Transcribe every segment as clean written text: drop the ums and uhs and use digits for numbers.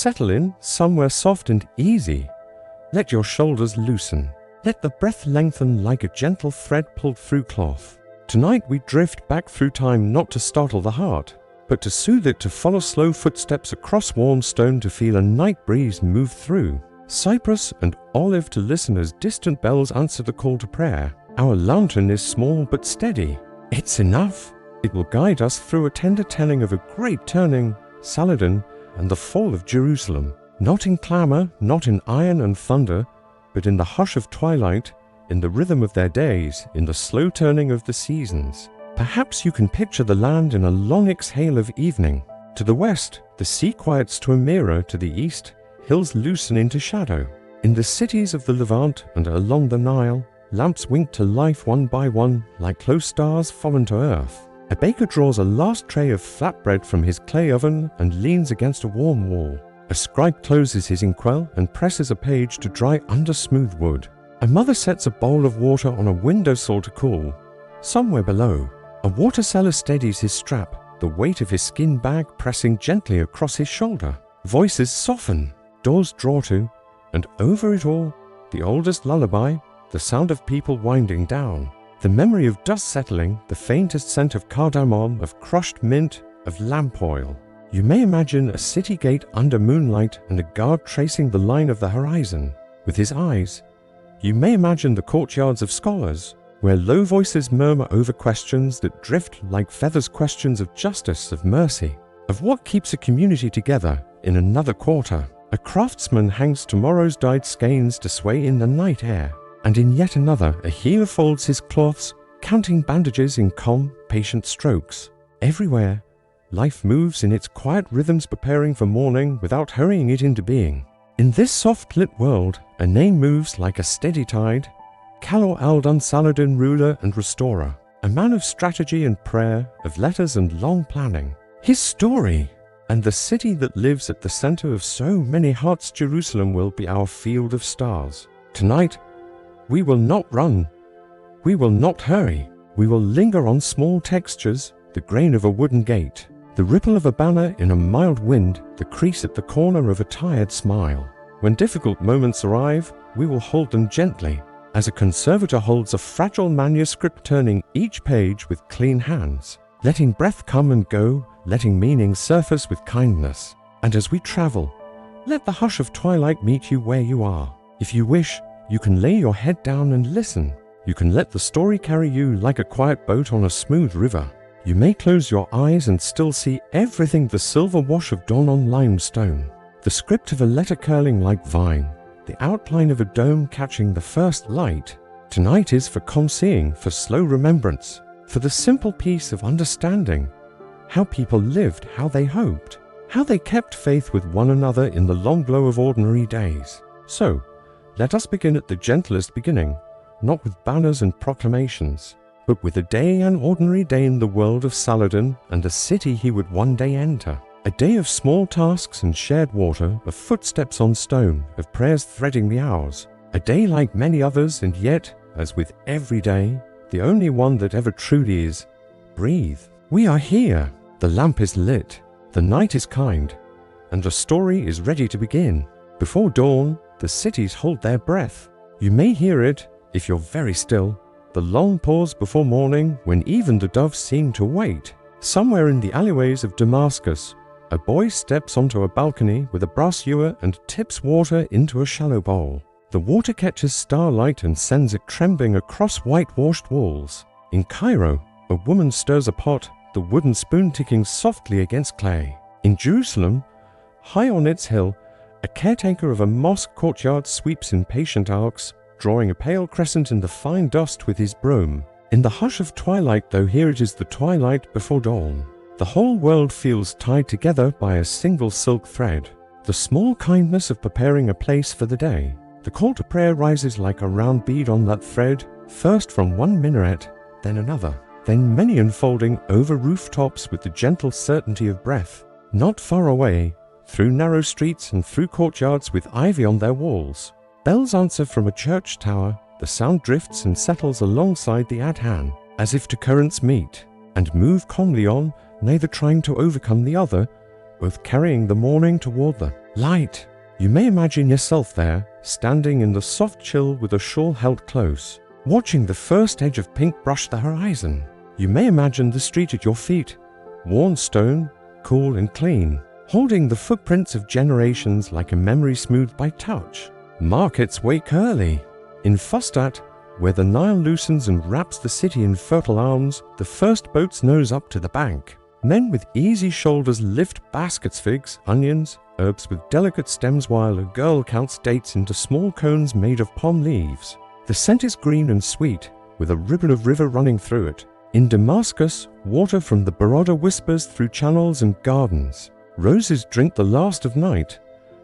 settle in somewhere soft and easy. Let your shoulders loosen. Let the breath lengthen like a gentle thread pulled through cloth. Tonight we drift back through time not to startle the heart, but to soothe it, to follow slow footsteps across warm stone, to feel a night breeze move through. Cypress and olive to listen as distant bells answer the call to prayer. Our lantern is small but steady. It's enough. It will guide us through a tender telling of a great turning, Saladin, and the fall of Jerusalem. Not in clamor, not in iron and thunder, but in the hush of twilight, in the rhythm of their days, in the slow turning of the seasons. Perhaps you can picture the land in a long exhale of evening. To the west, the sea quiets to a mirror. To the east, hills loosen into shadow. In the cities of the Levant and along the Nile, lamps wink to life one by one, like close stars fallen to earth. A baker draws a last tray of flatbread from his clay oven and leans against a warm wall. A scribe closes his inkwell and presses a page to dry under smooth wood. A mother sets a bowl of water on a windowsill to cool. Somewhere below, a water seller steadies his strap, the weight of his skin bag pressing gently across his shoulder. Voices soften, doors draw to, and over it all, the oldest lullaby, the sound of people winding down. The memory of dust settling, the faintest scent of cardamom, of crushed mint, of lamp oil. You may imagine a city gate under moonlight and a guard tracing the line of the horizon with his eyes. You may imagine the courtyards of scholars, where low voices murmur over questions that drift like feathers, questions of justice, of mercy, of what keeps a community together in another quarter. A craftsman hangs tomorrow's dyed skeins to sway in the night air, and in yet another a healer folds his cloths, counting bandages in calm, patient strokes. Everywhere, life moves in its quiet rhythms, preparing for morning without hurrying it into being. In this soft-lit world, a name moves like a steady tide. Calor Aldan Saladin, ruler and restorer, a man of strategy and prayer, of letters and long planning. His story, and the city that lives at the center of so many hearts, Jerusalem, will be our field of stars. Tonight, we will not run. We will not hurry. We will linger on small textures, the grain of a wooden gate, the ripple of a banner in a mild wind, the crease at the corner of a tired smile. When difficult moments arrive, we will hold them gently, as a conservator holds a fragile manuscript, turning each page with clean hands, letting breath come and go, letting meaning surface with kindness. And as we travel, let the hush of twilight meet you where you are. If you wish, you can lay your head down and listen. You can let the story carry you like a quiet boat on a smooth river. You may close your eyes and still see everything, the silver wash of dawn on limestone, the script of a letter curling like vine, the outline of a dome catching the first light. Tonight is for calm seeing, for slow remembrance, for the simple peace of understanding how people lived, how they hoped, how they kept faith with one another in the long glow of ordinary days. So, let us begin at the gentlest beginning, not with banners and proclamations, but with a day, an ordinary day in the world of Saladin and a city he would one day enter. A day of small tasks and shared water, of footsteps on stone, of prayers threading the hours. A day like many others, and yet, as with every day, the only one that ever truly is. Breathe. We are here. The lamp is lit. The night is kind. And the story is ready to begin. Before dawn, the cities hold their breath. You may hear it, if you're very still, the long pause before morning when even the doves seem to wait. Somewhere in the alleyways of Damascus, a boy steps onto a balcony with a brass ewer and tips water into a shallow bowl. The water catches starlight and sends it trembling across whitewashed walls. In Cairo, a woman stirs a pot, the wooden spoon ticking softly against clay. In Jerusalem, high on its hill, a caretaker of a mosque courtyard sweeps in patient arcs, drawing a pale crescent in the fine dust with his broom. In the hush of twilight, though here it is the twilight before dawn, the whole world feels tied together by a single silk thread. The small kindness of preparing a place for the day. The call to prayer rises like a round bead on that thread, first from one minaret, then another, then many unfolding over rooftops with the gentle certainty of breath. Not far away, through narrow streets and through courtyards with ivy on their walls, bells answer from a church tower. The sound drifts and settles alongside the adhan, as if two currents meet, and move calmly on, neither trying to overcome the other, both carrying the morning toward them. light. You may imagine yourself there, standing in the soft chill with a shawl held close, watching the first edge of pink brush the horizon. You may imagine the street at your feet, worn stone, cool and clean, holding the footprints of generations like a memory smoothed by touch. Markets wake early. In Fustat, where the Nile loosens and wraps the city in fertile arms, the first boats nose up to the bank. Men with easy shoulders lift baskets, figs, onions, herbs with delicate stems, while a girl counts dates into small cones made of palm leaves. The scent is green and sweet, with a ribbon of river running through it. In Damascus, water from the Baroda whispers through channels and gardens. Roses drink the last of night,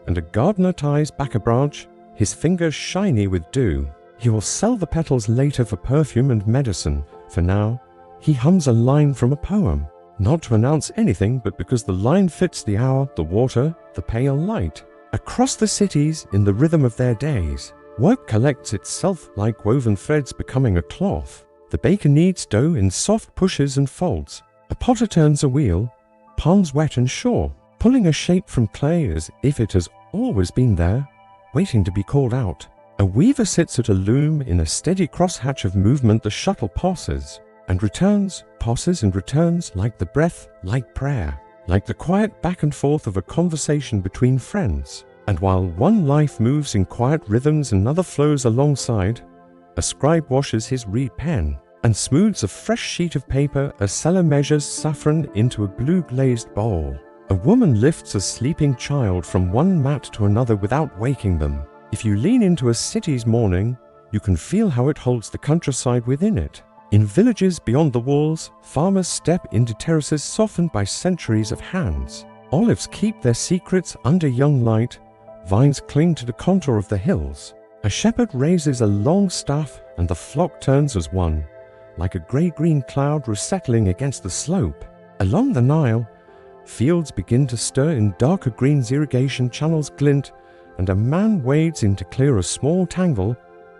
and a gardener ties back a branch, his fingers shiny with dew. He will sell the petals later for perfume and medicine. For now, he hums a line from a poem, not to announce anything, but because the line fits the hour, the water, the pale light. Across the cities, in the rhythm of their days, work collects itself like woven threads becoming a cloth. The baker kneads dough in soft pushes and folds. A potter turns a wheel, palms wet and sure, pulling a shape from clay as if it has always been there, waiting to be called out. A weaver sits at a loom in a steady crosshatch of movement. The shuttle passes and returns, passes and returns, like the breath, like prayer, like the quiet back and forth of a conversation between friends. And while one life moves in quiet rhythms, another flows alongside. A scribe washes his reed pen and smooths a fresh sheet of paper. A seller measures saffron into a blue-glazed bowl. A woman lifts a sleeping child from one mat to another without waking them. If you lean into a city's morning, you can feel how it holds the countryside within it. In villages beyond the walls, farmers step into terraces softened by centuries of hands. Olives keep their secrets under young light. Vines cling to the contour of the hills. A shepherd raises a long staff, and the flock turns as one, like a grey-green cloud resettling against the slope. Along the Nile, fields begin to stir in darker greens, irrigation channels glint, and a man wades in to clear a small tangle,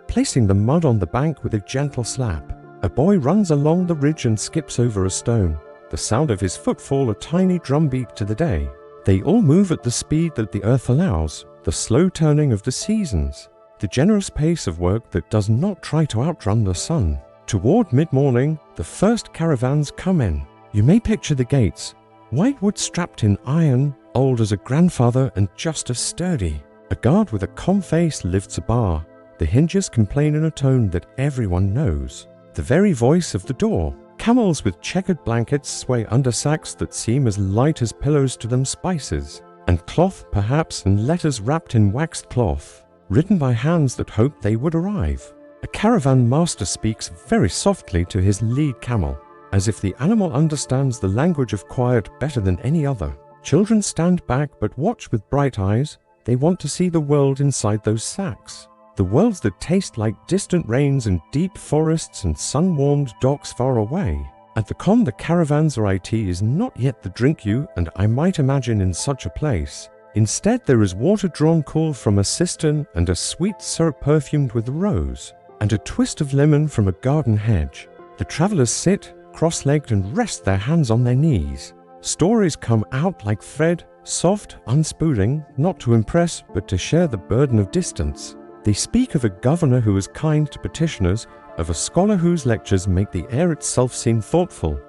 placing the mud on the bank with a gentle slap. A boy runs along the ridge and skips over a stone, the sound of his footfall a tiny drumbeat to the day. They all move at the speed that the earth allows, the slow turning of the seasons, the generous pace of work that does not try to outrun the sun. Toward mid-morning, the first caravans come in. You may picture the gates, whitewood strapped in iron, old as a grandfather and just as sturdy. A guard with a calm face lifts a bar. The hinges complain in a tone that everyone knows. The very voice of the door. Camels with checkered blankets sway under sacks that seem as light as pillows to them, spices, and cloth perhaps, and letters wrapped in waxed cloth, written by hands that hoped they would arrive. A caravan master speaks very softly to his lead camel, as if the animal understands the language of quiet better than any other. Children stand back but watch with bright eyes. They want to see the world inside those sacks. The worlds that taste like distant rains and deep forests and sun-warmed docks far away. At the con, the caravans variety is not yet the drink you and I might imagine in such a place. Instead, there is water drawn cool from a cistern, and a sweet syrup perfumed with rose, and a twist of lemon from a garden hedge. The travelers sit, cross-legged, and rest their hands on their knees. Stories come out like thread, soft, unspooling, not to impress, but to share the burden of distance. They speak of a governor who is kind to petitioners, of a scholar whose lectures make the air itself seem thoughtful,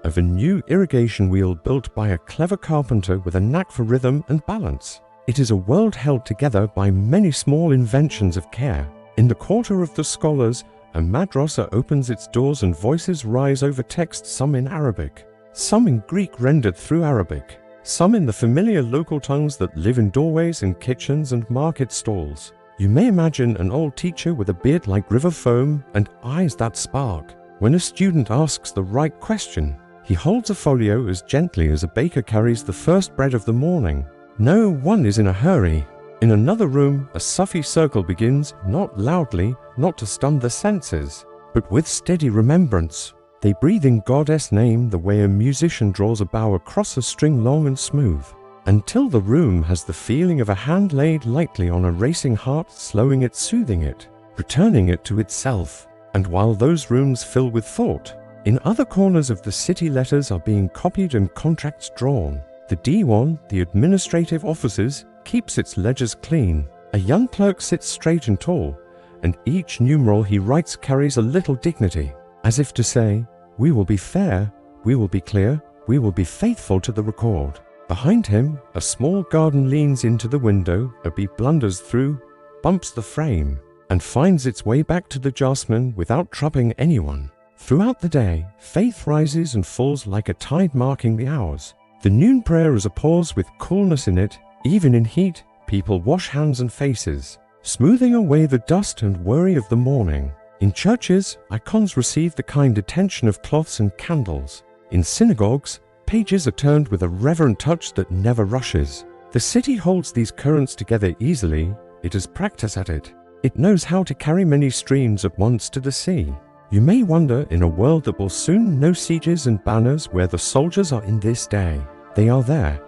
of a new irrigation wheel built by a clever carpenter with a knack for rhythm and balance. It is a world held together by many small inventions of care. In the quarter of the scholars, a madrasa opens its doors and voices rise over text, some in Arabic, some in Greek rendered through Arabic, some in the familiar local tongues that live in doorways and kitchens and market stalls. You may imagine an old teacher with a beard like river foam and eyes that spark. When a student asks the right question, he holds a folio as gently as a baker carries the first bread of the morning. No one is in a hurry. In another room, a Sufi circle begins, not loudly, not to stun the senses, but with steady remembrance. They breathe in goddess name the way a musician draws a bow across a string long and smooth, until the room has the feeling of a hand laid lightly on a racing heart, slowing it, soothing it, returning it to itself. And while those rooms fill with thought, in other corners of the city letters are being copied and contracts drawn. The Diwan, the administrative offices, keeps its ledgers clean. A young clerk sits straight and tall, and each numeral he writes carries a little dignity, as if to say, we will be fair, we will be clear, we will be faithful to the record. Behind him, a small garden leans into the window, a bee blunders through, bumps the frame, and finds its way back to the jasmine without troubling anyone. Throughout the day, faith rises and falls like a tide marking the hours. The noon prayer is a pause with coolness in it. Even in heat, people wash hands and faces, smoothing away the dust and worry of the morning. In churches, icons receive the kind attention of cloths and candles. In synagogues, pages are turned with a reverent touch that never rushes. The city holds these currents together easily. It has practice at it. It knows how to carry many streams at once to the sea. You may wonder, in a world that will soon know sieges and banners, where the soldiers are in this day. They are there,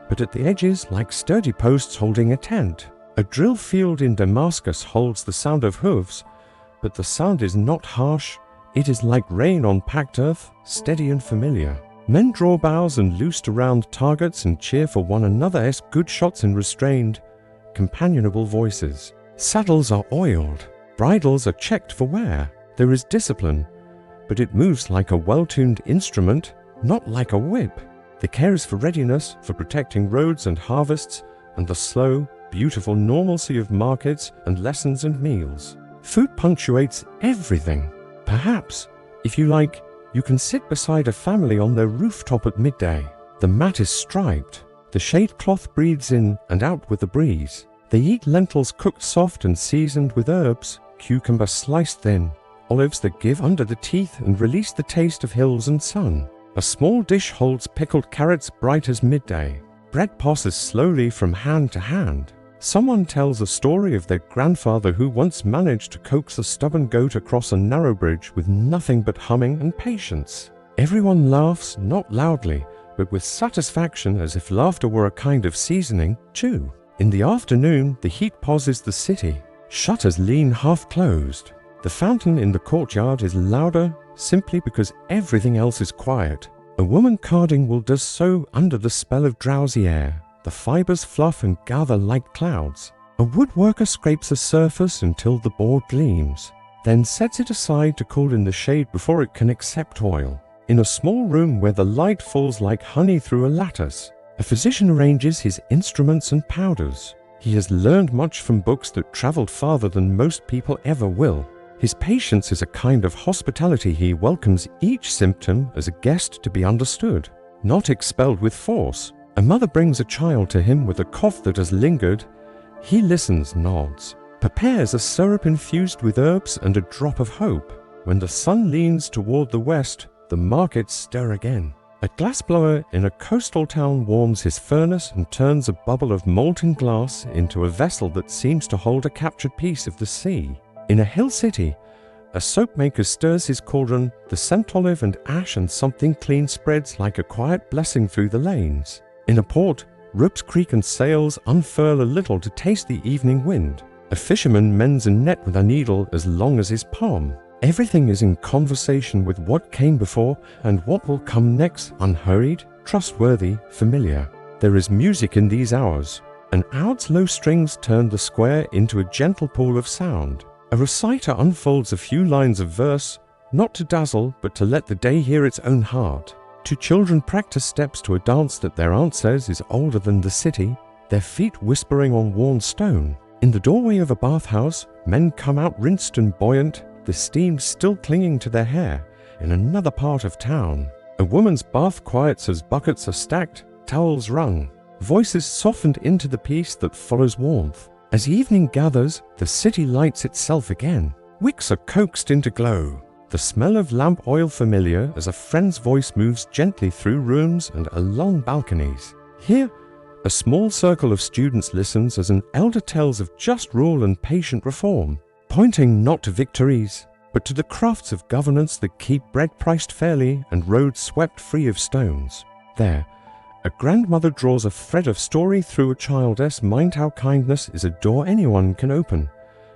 but at the edges like sturdy posts holding a tent. A drill field in Damascus holds the sound of hooves, but the sound is not harsh. It is like rain on packed earth, steady and familiar. Men draw bows and loosed around targets and cheer for one another as good shots in restrained, companionable voices. Saddles are oiled, bridles are checked for wear. There is discipline, but it moves like a well-tuned instrument, not like a whip. The care is for readiness, for protecting roads and harvests, and the slow, beautiful normalcy of markets and lessons and meals. Food punctuates everything. Perhaps, if you like, you can sit beside a family on their rooftop at midday. The mat is striped. The shade cloth breathes in and out with the breeze. They eat lentils cooked soft and seasoned with herbs, cucumber sliced thin, olives that give under the teeth and release the taste of hills and sun. A small dish holds pickled carrots bright as midday. Bread passes slowly from hand to hand. Someone tells a story of their grandfather who once managed to coax a stubborn goat across a narrow bridge with nothing but humming and patience. Everyone laughs, not loudly, but with satisfaction, as if laughter were a kind of seasoning, too. In the afternoon, the heat pauses the city. Shutters lean half closed. The fountain in the courtyard is louder simply because everything else is quiet. A woman carding will do so under the spell of drowsy air. The fibers fluff and gather like clouds. A woodworker scrapes the surface until the board gleams, then sets it aside to cool in the shade before it can accept oil. In a small room where the light falls like honey through a lattice, a physician arranges his instruments and powders. He has learned much from books that traveled farther than most people ever will. His patience is a kind of hospitality. He welcomes each symptom as a guest to be understood, not expelled with force. A mother brings a child to him with a cough that has lingered. He listens, nods, prepares a syrup infused with herbs and a drop of hope. When the sun leans toward the west, the markets stir again. A glassblower in a coastal town warms his furnace and turns a bubble of molten glass into a vessel that seems to hold a captured piece of the sea. In a hill city, a soapmaker stirs his cauldron, the scent olive and ash and something clean spreads like a quiet blessing through the lanes. In a port, ropes creak and sails unfurl a little to taste the evening wind. A fisherman mends a net with a needle as long as his palm. Everything is in conversation with what came before and what will come next, unhurried, trustworthy, familiar. There is music in these hours. An oud's low strings turn the square into a gentle pool of sound. A reciter unfolds a few lines of verse, not to dazzle, but to let the day hear its own heart. Two children practice steps to a dance that their aunt says is older than the city, their feet whispering on worn stone. In the doorway of a bathhouse, men come out rinsed and buoyant, the steam still clinging to their hair. In another part of town, a woman's bath quiets as buckets are stacked, towels wrung, voices softened into the peace that follows warmth. As evening gathers, the city lights itself again. Wicks are coaxed into glow. The smell of lamp oil familiar as a friend's voice moves gently through rooms and along balconies. Here, a small circle of students listens as an elder tells of just rule and patient reform, pointing not to victories, but to the crafts of governance that keep bread priced fairly and roads swept free of stones. There, a grandmother draws a thread of story through a child's mind how kindness is a door anyone can open,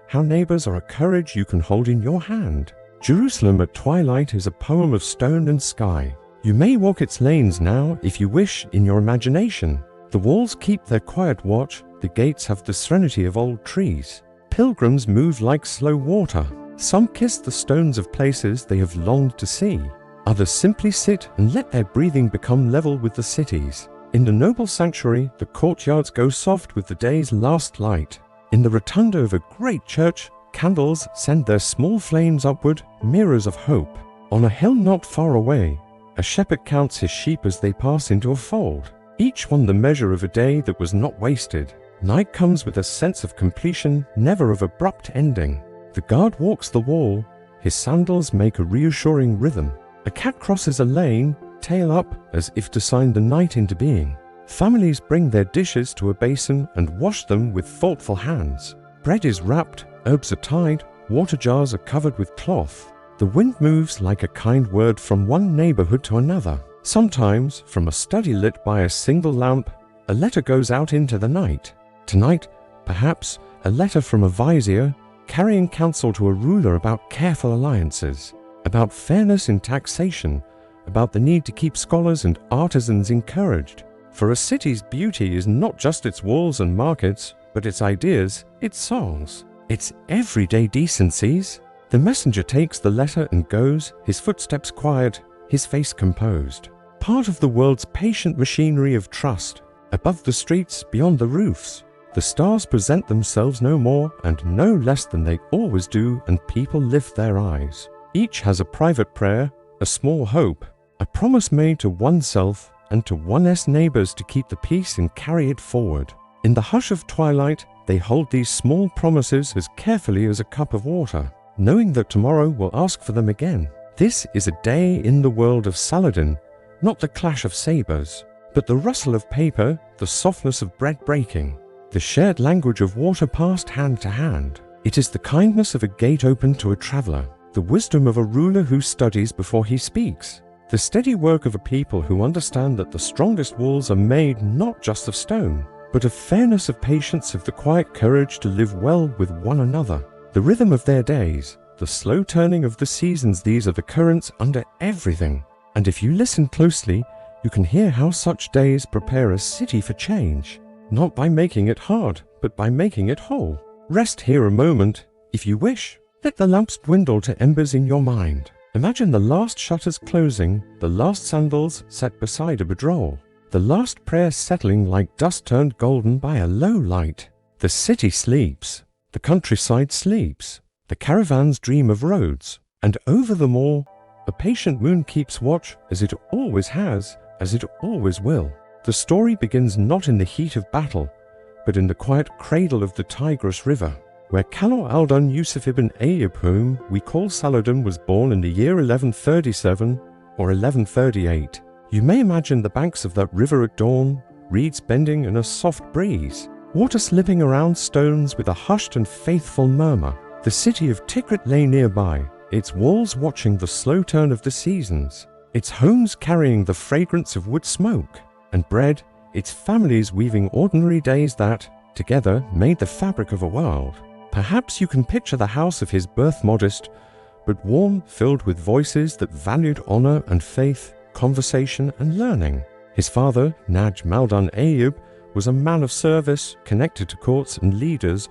how neighbors are a courage you can hold in your hand. Jerusalem at twilight is a poem of stone and sky. You may walk its lanes now, if you wish, in your imagination. The walls keep their quiet watch, the gates have the serenity of old trees. Pilgrims move like slow water. Some kiss the stones of places they have longed to see. Others simply sit and let their breathing become level with the cities. In the noble sanctuary, the courtyards go soft with the day's last light. In the rotunda of a great church, candles send their small flames upward, mirrors of hope. On a hill not far away, a shepherd counts his sheep as they pass into a fold, each one the measure of a day that was not wasted. Night comes with a sense of completion, never of abrupt ending. The guard walks the wall, his sandals make a reassuring rhythm. A cat crosses a lane, tail up, as if to sign the night into being. Families bring their dishes to a basin and wash them with thoughtful hands. Bread is wrapped, herbs are tied, water jars are covered with cloth. The wind moves like a kind word from one neighborhood to another. Sometimes, from a study lit by a single lamp, a letter goes out into the night. Tonight, perhaps, a letter from a vizier, carrying counsel to a ruler about careful alliances, about fairness in taxation, about the need to keep scholars and artisans encouraged. For a city's beauty is not just its walls and markets, but its ideas, its songs, its everyday decencies. The messenger takes the letter and goes, his footsteps quiet, his face composed. Part of the world's patient machinery of trust. Above the streets, beyond the roofs, the stars present themselves no more and no less than they always do, and people lift their eyes. Each has a private prayer, a small hope, a promise made to oneself and to one's neighbors to keep the peace and carry it forward. In the hush of twilight, they hold these small promises as carefully as a cup of water, knowing that tomorrow will ask for them again. This is a day in the world of Saladin, not the clash of sabers, but the rustle of paper, the softness of bread breaking, the shared language of water passed hand to hand. It is the kindness of a gate opened to a traveler, the wisdom of a ruler who studies before he speaks, the steady work of a people who understand that the strongest walls are made not just of stone, but of fairness, of patience, of the quiet courage to live well with one another. The rhythm of their days, the slow turning of the seasons, these are the currents under everything. And if you listen closely, you can hear how such days prepare a city for change, not by making it hard, but by making it whole. Rest here a moment, if you wish. Let the lamps dwindle to embers in your mind. Imagine the last shutters closing, the last sandals set beside a bedroll, the last prayer settling like dust turned golden by a low light. The city sleeps, the countryside sleeps, the caravans dream of roads, and over them all, a patient moon keeps watch, as it always has, as it always will. The story begins not in the heat of battle, but in the quiet cradle of the Tigris River, where Calor Aldan Yusuf ibn Ayyub, whom we call Saladin, was born in the year 1137 or 1138. You may imagine the banks of that river at dawn, reeds bending in a soft breeze, water slipping around stones with a hushed and faithful murmur. The city of Tikrit lay nearby, its walls watching the slow turn of the seasons, its homes carrying the fragrance of wood smoke and bread, its families weaving ordinary days that, together, made the fabric of a world. Perhaps you can picture the house of his birth, modest, but warm, filled with voices that valued honor and faith, conversation and learning. His father, Naj Maldan Ayyub, was a man of service, connected to courts and leaders,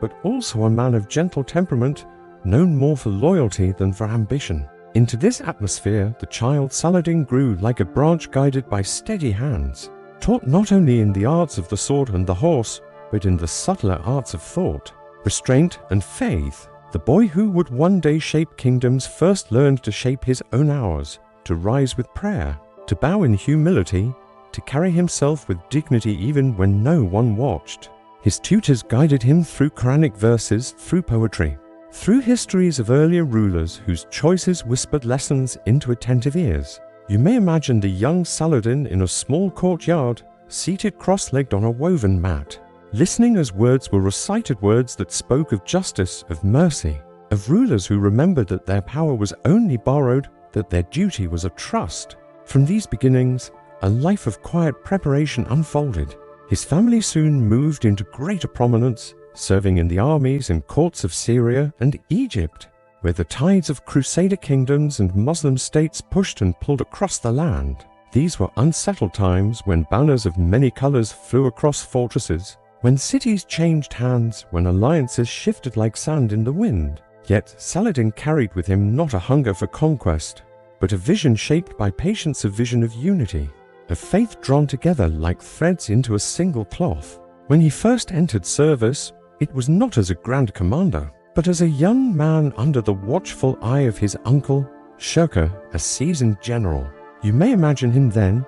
but also a man of gentle temperament, known more for loyalty than for ambition. Into this atmosphere, the child Saladin grew like a branch guided by steady hands, taught not only in the arts of the sword and the horse, but in the subtler arts of thought, restraint and faith. The boy who would one day shape kingdoms first learned to shape his own hours, to rise with prayer, to bow in humility, to carry himself with dignity even when no one watched. His tutors guided him through Quranic verses, through poetry, through histories of earlier rulers whose choices whispered lessons into attentive ears. You may imagine the young Saladin in a small courtyard, seated cross-legged on a woven mat, listening as words were recited, words that spoke of justice, of mercy, of rulers who remembered that their power was only borrowed, that their duty was a trust. From these beginnings, a life of quiet preparation unfolded. His family soon moved into greater prominence, serving in the armies and courts of Syria and Egypt, where the tides of Crusader kingdoms and Muslim states pushed and pulled across the land. These were unsettled times when banners of many colors flew across fortresses, when cities changed hands, when alliances shifted like sand in the wind. Yet Saladin carried with him not a hunger for conquest, but a vision shaped by patience, a vision of unity, of faith drawn together like threads into a single cloth. When he first entered service, it was not as a grand commander, but as a young man under the watchful eye of his uncle, Shirkuh, a seasoned general. You may imagine him then,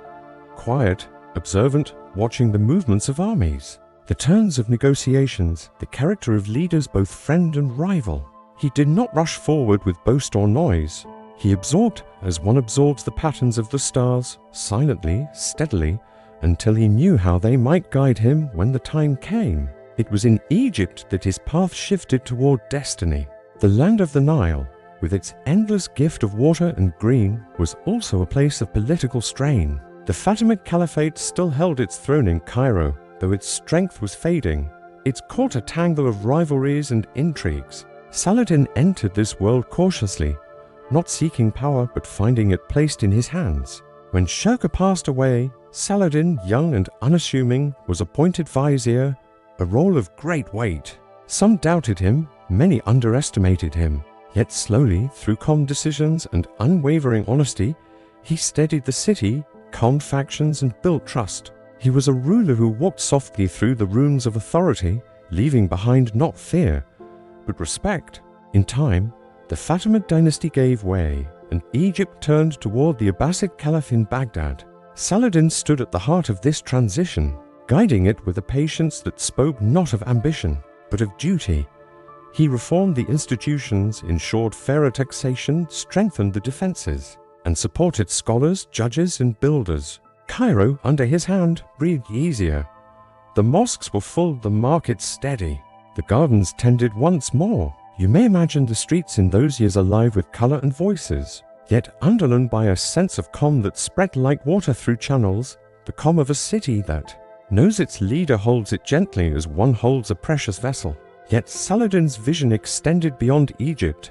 quiet, observant, watching the movements of armies, the turns of negotiations, the character of leaders both friend and rival. He did not rush forward with boast or noise. He absorbed, as one absorbs the patterns of the stars, silently, steadily, until he knew how they might guide him when the time came. It was in Egypt that his path shifted toward destiny. The land of the Nile, with its endless gift of water and green, was also a place of political strain. The Fatimid Caliphate still held its throne in Cairo, though its strength was fading. It caught a tangle of rivalries and intrigues. Saladin entered this world cautiously, not seeking power but finding it placed in his hands. When Shirkuh passed away, Saladin, young and unassuming, was appointed vizier, a role of great weight. Some doubted him, many underestimated him. Yet slowly, through calm decisions and unwavering honesty, he steadied the city, calmed factions and built trust. He was a ruler who walked softly through the rooms of authority, leaving behind not fear, but respect. In time, the Fatimid dynasty gave way, and Egypt turned toward the Abbasid Caliph in Baghdad. Saladin stood at the heart of this transition, guiding it with a patience that spoke not of ambition, but of duty. He reformed the institutions, ensured fairer taxation, strengthened the defenses, and supported scholars, judges, and builders. Cairo, under his hand, breathed easier. The mosques were full, the markets steady. The gardens tended once more. You may imagine the streets in those years alive with color and voices, yet underlain by a sense of calm that spread like water through channels, the calm of a city that knows its leader holds it gently as one holds a precious vessel. Yet Saladin's vision extended beyond Egypt.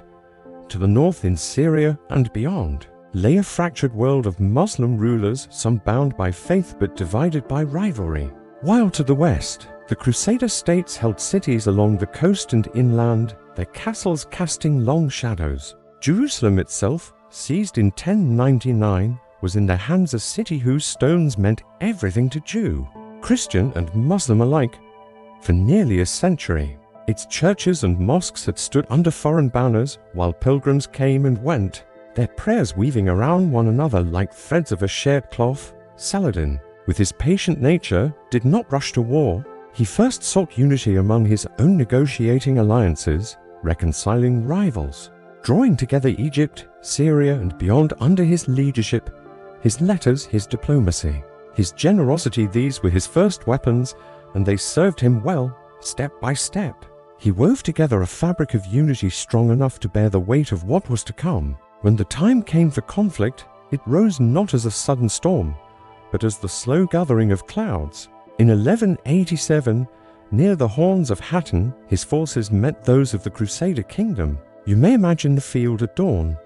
To the north in Syria and beyond lay a fractured world of Muslim rulers, some bound by faith but divided by rivalry. While to the west, the Crusader states held cities along the coast and inland, their castles casting long shadows. Jerusalem itself, seized in 1099, was in their hands a city whose stones meant everything to Jew, Christian and Muslim alike. For nearly a century, its churches and mosques had stood under foreign banners while pilgrims came and went, their prayers weaving around one another like threads of a shared cloth. Saladin, with his patient nature, did not rush to war. He first sought unity among his own negotiating alliances, reconciling rivals, drawing together Egypt, Syria, and beyond under his leadership. His letters, his diplomacy, his generosity, these were his first weapons, and they served him well, step by step. He wove together a fabric of unity strong enough to bear the weight of what was to come. When the time came for conflict, it rose not as a sudden storm, but as the slow gathering of clouds. In 1187, near the horns of Hattin, his forces met those of the Crusader kingdom. You may imagine the field at dawn,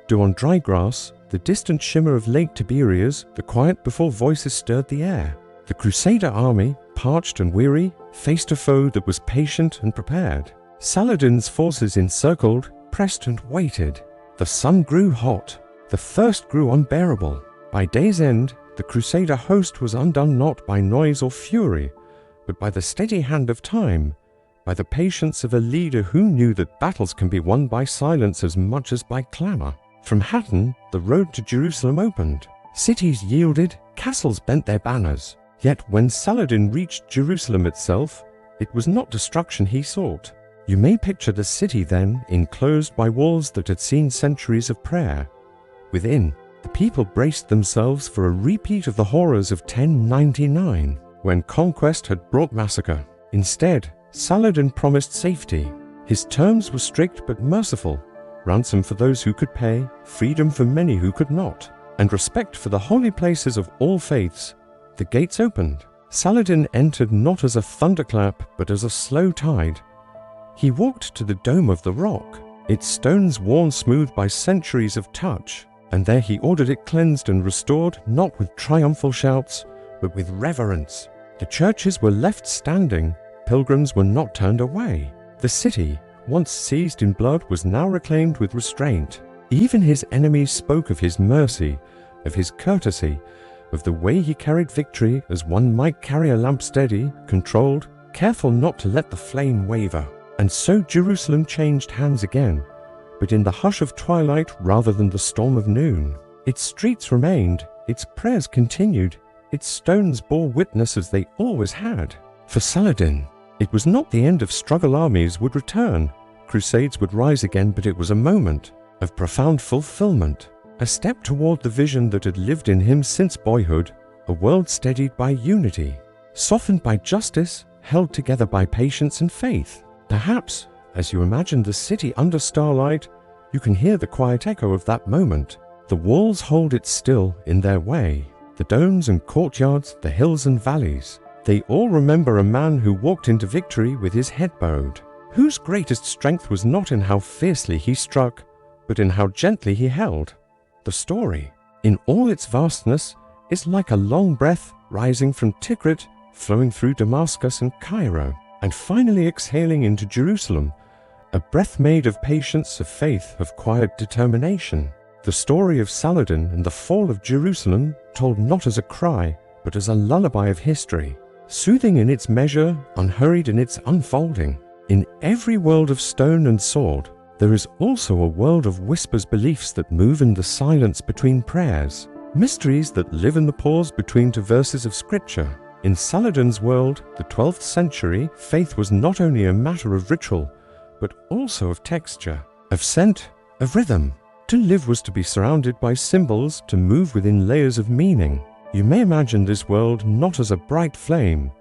dew on dry grass, the distant shimmer of Lake Tiberias, the quiet before voices stirred the air. The Crusader army, parched and weary, faced a foe that was patient and prepared. Saladin's forces encircled, pressed and waited. The sun grew hot, the thirst grew unbearable. By day's end, the Crusader host was undone not by noise or fury, but by the steady hand of time, by the patience of a leader who knew that battles can be won by silence as much as by clamor. From Hattin, the road to Jerusalem opened. Cities yielded, castles bent their banners. Yet when Saladin reached Jerusalem itself, it was not destruction he sought. You may picture the city then, enclosed by walls that had seen centuries of prayer. Within, the people braced themselves for a repeat of the horrors of 1099, when conquest had brought massacre. Instead, Saladin promised safety. His terms were strict but merciful: ransom for those who could pay, freedom for many who could not, and respect for the holy places of all faiths. The gates opened. Saladin entered not as a thunderclap, but as a slow tide. He walked to the dome of the rock, its stones worn smooth by centuries of touch, and there he ordered it cleansed and restored, not with triumphal shouts, but with reverence. The churches were left standing, pilgrims were not turned away. The city, once seized in blood, was now reclaimed with restraint. Even his enemies spoke of his mercy, of his courtesy, of the way he carried victory as one might carry a lamp, steady, controlled, careful not to let the flame waver. And so Jerusalem changed hands again, but in the hush of twilight rather than the storm of noon. Its streets remained, its prayers continued, its stones bore witness as they always had. For Saladin, it was not the end of struggle. Armies would return, crusades would rise again, but it was a moment of profound fulfillment, a step toward the vision that had lived in him since boyhood, a world steadied by unity, softened by justice, held together by patience and faith. Perhaps, as you imagine the city under starlight, you can hear the quiet echo of that moment. The walls hold it still in their way, the domes and courtyards, the hills and valleys. They all remember a man who walked into victory with his head bowed, whose greatest strength was not in how fiercely he struck, but in how gently he held. The story, in all its vastness, is like a long breath rising from Tikrit, flowing through Damascus and Cairo, and finally exhaling into Jerusalem, a breath made of patience, of faith, of quiet determination. The story of Saladin and the fall of Jerusalem, told not as a cry, but as a lullaby of history, soothing in its measure, unhurried in its unfolding. In every world of stone and sword, there is also a world of whispers, beliefs that move in the silence between prayers, mysteries that live in the pause between two verses of scripture. In Saladin's world, the 12th century, faith was not only a matter of ritual, but also of texture, of scent, of rhythm. To live was to be surrounded by symbols, to move within layers of meaning. You may imagine this world not as a bright flame,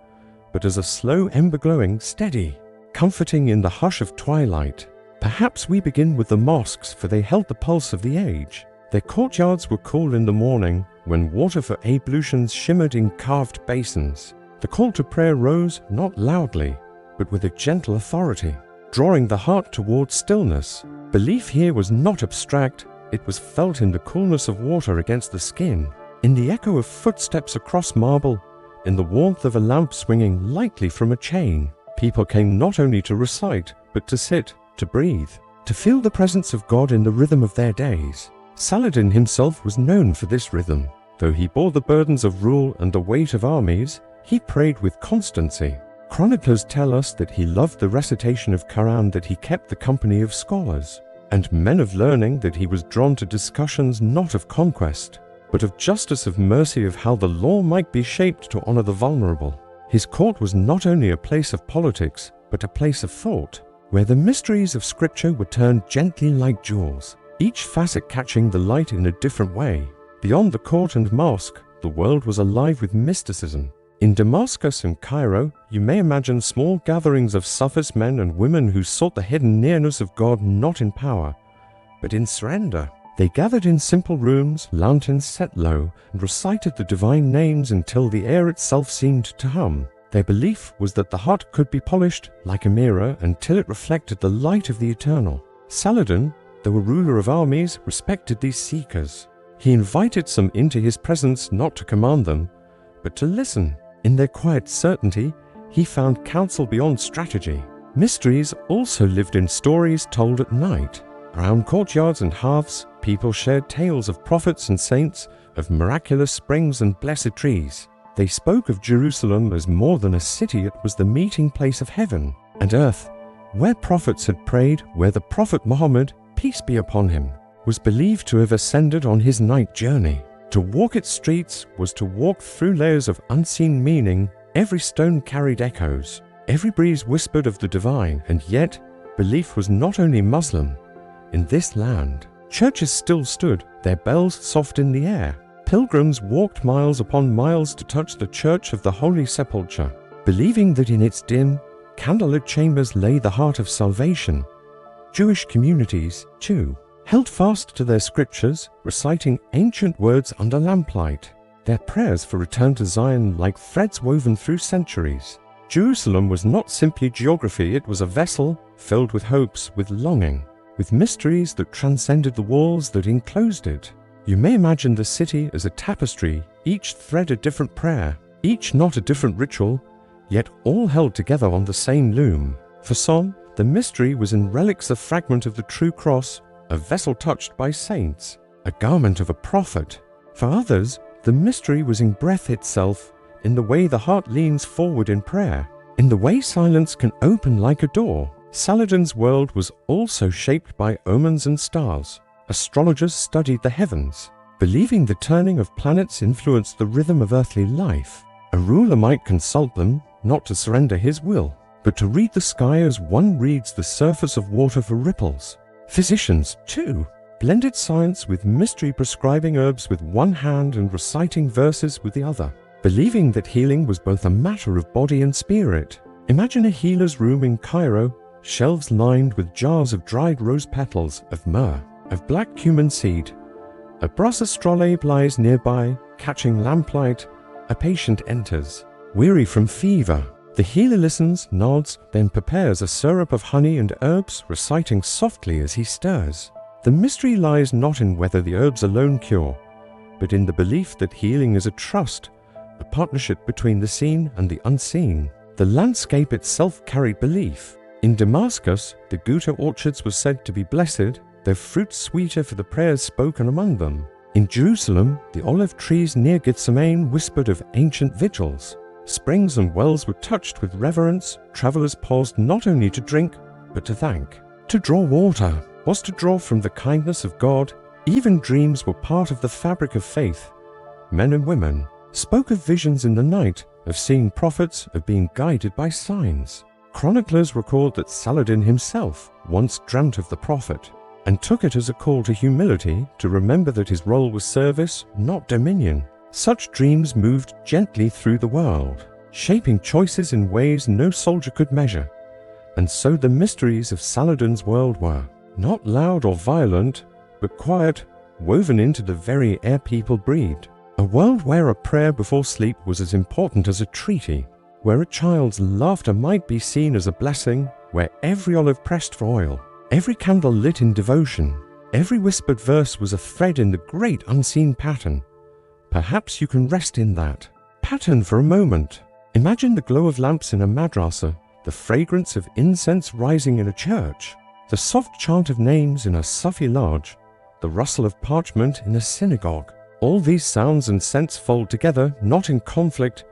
but as a slow ember glowing, steady, comforting in the hush of twilight. Perhaps we begin with the mosques, for they held the pulse of the age. Their courtyards were cool in the morning, when water for ablutions shimmered in carved basins. The call to prayer rose not loudly, but with a gentle authority, drawing the heart toward stillness. Belief here was not abstract, it was felt in the coolness of water against the skin, in the echo of footsteps across marble, in the warmth of a lamp swinging lightly from a chain. People came not only to recite, but to sit, to breathe, to feel the presence of God in the rhythm of their days. Saladin himself was known for this rhythm. Though he bore the burdens of rule and the weight of armies, he prayed with constancy. Chroniclers tell us that he loved the recitation of Quran, that he kept the company of scholars and men of learning, that he was drawn to discussions not of conquest, but of justice, of mercy, of how the law might be shaped to honor the vulnerable. His court was not only a place of politics, but a place of thought, where the mysteries of scripture were turned gently like jewels, each facet catching the light in a different way. Beyond the court and mosque, the world was alive with mysticism. In Damascus and Cairo, you may imagine small gatherings of Sufis men and women who sought the hidden nearness of God not in power, but in surrender. They gathered in simple rooms, lanterns set low, and recited the divine names until the air itself seemed to hum. Their belief was that the heart could be polished like a mirror until it reflected the light of the eternal. Saladin, though a ruler of armies, respected these seekers. He invited some into his presence not to command them, but to listen. In their quiet certainty, he found counsel beyond strategy. Mysteries also lived in stories told at night. Around courtyards and hearths, people shared tales of prophets and saints, of miraculous springs and blessed trees. They spoke of Jerusalem as more than a city. It was the meeting place of heaven and earth, where prophets had prayed, where the prophet Muhammad, peace be upon him, was believed to have ascended on his night journey. To walk its streets was to walk through layers of unseen meaning. Every stone carried echoes, every breeze whispered of the divine, and yet belief was not only Muslim. In this land, churches still stood, their bells soft in the air. Pilgrims walked miles upon miles to touch the church of the Holy Sepulchre, believing that in its dim, candlelit chambers lay the heart of salvation. Jewish communities, too, held fast to their scriptures, reciting ancient words under lamplight, their prayers for return to Zion like threads woven through centuries. Jerusalem was not simply geography, it was a vessel filled with hopes, with longing, with mysteries that transcended the walls that enclosed it. You may imagine the city as a tapestry, each thread a different prayer, each knot a different ritual, yet all held together on the same loom. For some, the mystery was in relics, a fragment of the true cross, a vessel touched by saints, a garment of a prophet. For others, the mystery was in breath itself, in the way the heart leans forward in prayer, in the way silence can open like a door. Saladin's world was also shaped by omens and stars. Astrologers studied the heavens, believing the turning of planets influenced the rhythm of earthly life. A ruler might consult them, not to surrender his will, but to read the sky as one reads the surface of water for ripples. Physicians, too, blended science with mystery, prescribing herbs with one hand and reciting verses with the other, believing that healing was both a matter of body and spirit. Imagine a healer's room in Cairo, shelves lined with jars of dried rose petals, of myrrh, of black cumin seed. A brass astrolabe lies nearby, catching lamplight. A patient enters, weary from fever. The healer listens, nods, then prepares a syrup of honey and herbs, reciting softly as he stirs. The mystery lies not in whether the herbs alone cure, but in the belief that healing is a trust, a partnership between the seen and the unseen. The landscape itself carried belief. In Damascus, the Ghouta orchards were said to be blessed, their fruits sweeter for the prayers spoken among them. In Jerusalem, the olive trees near Gethsemane whispered of ancient vigils. Springs and wells were touched with reverence. Travelers paused not only to drink, but to thank. To draw water was to draw from the kindness of God. Even dreams were part of the fabric of faith. Men and women spoke of visions in the night, of seeing prophets, of being guided by signs. Chroniclers record that Saladin himself once dreamt of the prophet, and took it as a call to humility, to remember that his role was service, not dominion. Such dreams moved gently through the world, shaping choices in ways no soldier could measure. And so the mysteries of Saladin's world were not loud or violent, but quiet, woven into the very air people breathed. A world where a prayer before sleep was as important as a treaty, where a child's laughter might be seen as a blessing, where every olive pressed for oil, every candle lit in devotion, every whispered verse was a thread in the great unseen pattern. Perhaps you can rest in that pattern for a moment. Imagine the glow of lamps in a madrasa, the fragrance of incense rising in a church, the soft chant of names in a Sufi lodge, the rustle of parchment in a synagogue. All these sounds and scents fold together, not in conflict,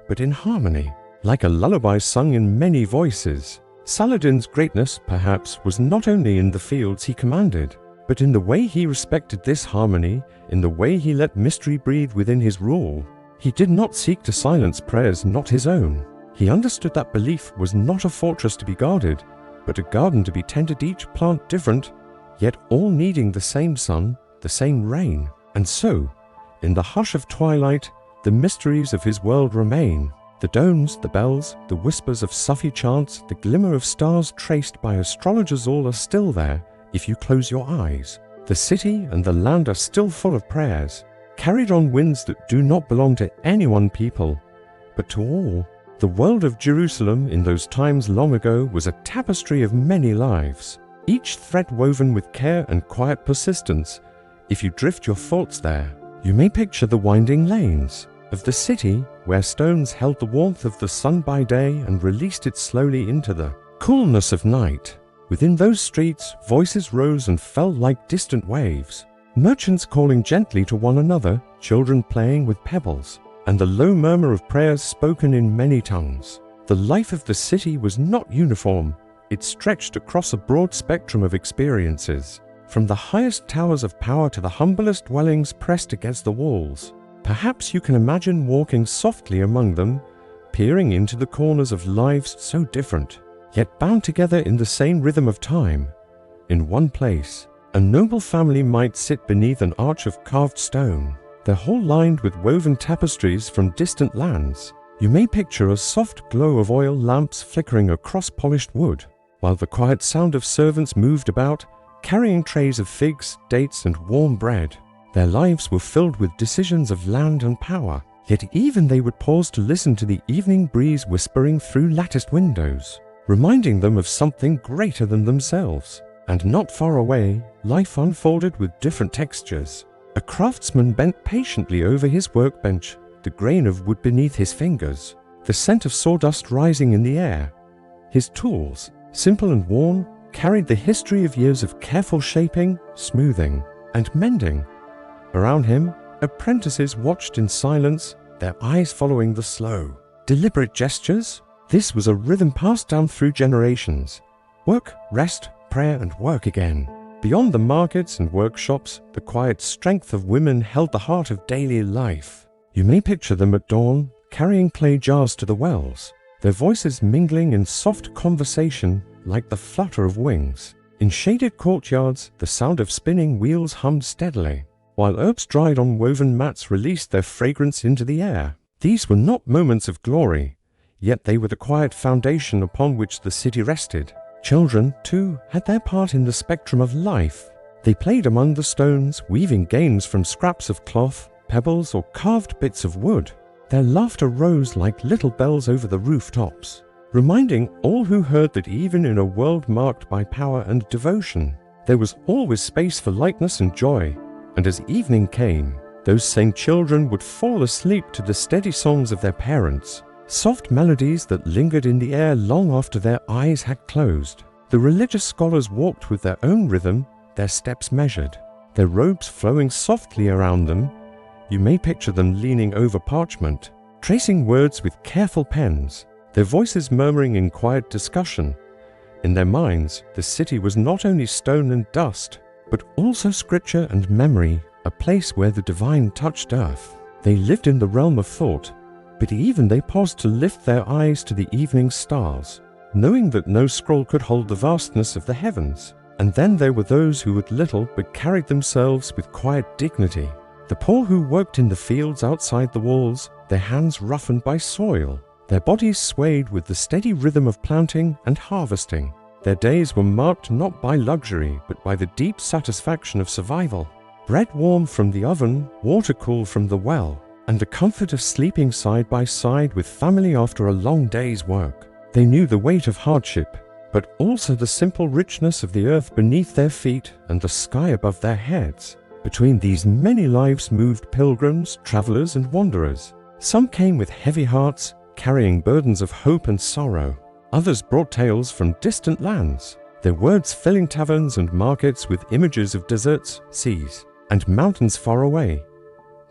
but in harmony, like a lullaby sung in many voices. Saladin's greatness, perhaps, was not only in the fields he commanded, but in the way he respected this harmony, in the way he let mystery breathe within his rule. He did not seek to silence prayers not his own. He understood that belief was not a fortress to be guarded, but a garden to be tended, each plant different, yet all needing the same sun, the same rain. And so, in the hush of twilight, the mysteries of his world remain. The domes, the bells, the whispers of Sufi chants, the glimmer of stars traced by astrologers, all are still there if you close your eyes. The city and the land are still full of prayers, carried on winds that do not belong to any one people, but to all. The world of Jerusalem in those times long ago was a tapestry of many lives, each thread woven with care and quiet persistence. If you drift your thoughts there, you may picture the winding lanes of the city where stones held the warmth of the sun by day and released it slowly into the coolness of night. Within those streets, voices rose and fell like distant waves, merchants calling gently to one another, children playing with pebbles, and the low murmur of prayers spoken in many tongues. The life of the city was not uniform. It stretched across a broad spectrum of experiences, from the highest towers of power to the humblest dwellings pressed against the walls. Perhaps you can imagine walking softly among them, peering into the corners of lives so different, yet bound together in the same rhythm of time. In one place, a noble family might sit beneath an arch of carved stone, their whole lined with woven tapestries from distant lands. You may picture a soft glow of oil lamps flickering across polished wood, while the quiet sound of servants moved about, carrying trays of figs, dates, and warm bread. Their lives were filled with decisions of land and power, yet even they would pause to listen to the evening breeze whispering through latticed windows, reminding them of something greater than themselves. And not far away, life unfolded with different textures. A craftsman bent patiently over his workbench, the grain of wood beneath his fingers, the scent of sawdust rising in the air. His tools, simple and worn, carried the history of years of careful shaping, smoothing, and mending. Around him, apprentices watched in silence, their eyes following the slow, deliberate gestures. This was a rhythm passed down through generations. Work, rest, prayer, and work again. Beyond the markets and workshops, the quiet strength of women held the heart of daily life. You may picture them at dawn, carrying clay jars to the wells, their voices mingling in soft conversation like the flutter of wings. In shaded courtyards, the sound of spinning wheels hummed steadily, while herbs dried on woven mats released their fragrance into the air. These were not moments of glory, yet they were the quiet foundation upon which the city rested. Children, too, had their part in the spectrum of life. They played among the stones, weaving games from scraps of cloth, pebbles, or carved bits of wood. Their laughter rose like little bells over the rooftops, reminding all who heard that even in a world marked by power and devotion, there was always space for lightness and joy. And as evening came, those same children would fall asleep to the steady songs of their parents, soft melodies that lingered in the air long after their eyes had closed. The religious scholars walked with their own rhythm, their steps measured, their robes flowing softly around them. You may picture them leaning over parchment, tracing words with careful pens, their voices murmuring in quiet discussion. In their minds, the city was not only stone and dust, but also scripture and memory, a place where the divine touched earth. They lived in the realm of thought, but even they paused to lift their eyes to the evening stars, knowing that no scroll could hold the vastness of the heavens. And then there were those who had little but carried themselves with quiet dignity. The poor who worked in the fields outside the walls, their hands roughened by soil, their bodies swayed with the steady rhythm of planting and harvesting. Their days were marked not by luxury, but by the deep satisfaction of survival. Bread warm from the oven, water cool from the well, and the comfort of sleeping side by side with family after a long day's work. They knew the weight of hardship, but also the simple richness of the earth beneath their feet and the sky above their heads. Between these many lives moved pilgrims, travelers, and wanderers. Some came with heavy hearts, carrying burdens of hope and sorrow. Others brought tales from distant lands, their words filling taverns and markets with images of deserts, seas, and mountains far away.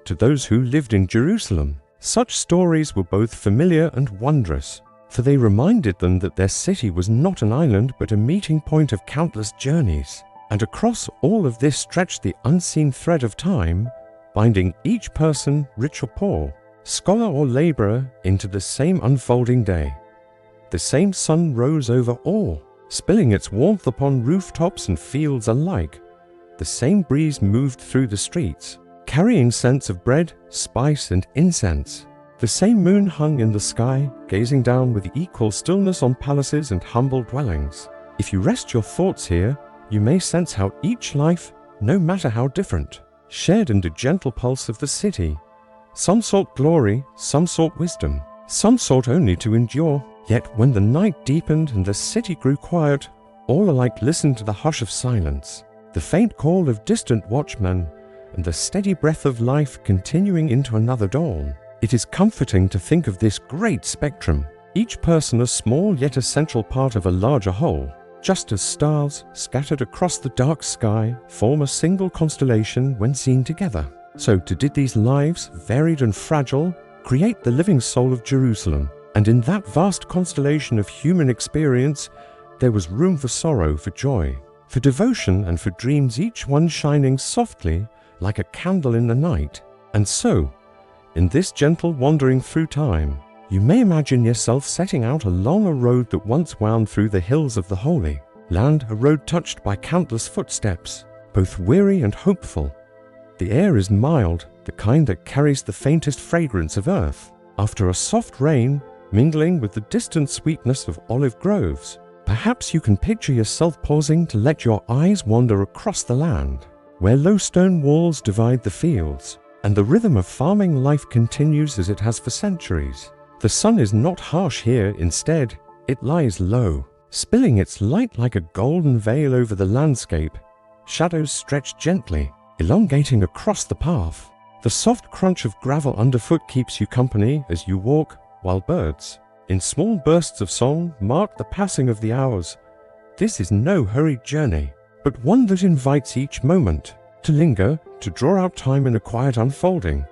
To those who lived in Jerusalem, such stories were both familiar and wondrous, for they reminded them that their city was not an island but a meeting point of countless journeys. And across all of this stretched the unseen thread of time, binding each person, rich or poor, scholar or laborer, into the same unfolding day. The same sun rose over all, spilling its warmth upon rooftops and fields alike. The same breeze moved through the streets, carrying scents of bread, spice, and incense. The same moon hung in the sky, gazing down with equal stillness on palaces and humble dwellings. If you rest your thoughts here, you may sense how each life, no matter how different, shared in the gentle pulse of the city. Some sought glory, some sought wisdom, some sought only to endure. Yet when the night deepened and the city grew quiet, all alike listened to the hush of silence, the faint call of distant watchmen, and the steady breath of life continuing into another dawn. It is comforting to think of this great spectrum, each person a small yet essential part of a larger whole. Just as stars, scattered across the dark sky, form a single constellation when seen together, so did these lives, varied and fragile, create the living soul of Jerusalem. And in that vast constellation of human experience, there was room for sorrow, for joy, for devotion, and for dreams, each one shining softly like a candle in the night. And so, in this gentle wandering through time, you may imagine yourself setting out along a road that once wound through the hills of the Holy Land, a road touched by countless footsteps, both weary and hopeful. The air is mild, the kind that carries the faintest fragrance of earth. After a soft rain, mingling with the distant sweetness of olive groves, perhaps you can picture yourself pausing to let your eyes wander across the land, where low stone walls divide the fields, and the rhythm of farming life continues as it has for centuries. The sun is not harsh here, instead, it lies low, spilling its light like a golden veil over the landscape. Shadows stretch gently, elongating across the path. The soft crunch of gravel underfoot keeps you company as you walk, while birds, in small bursts of song, mark the passing of the hours. This is no hurried journey, but one that invites each moment to linger, to draw out time in a quiet unfolding.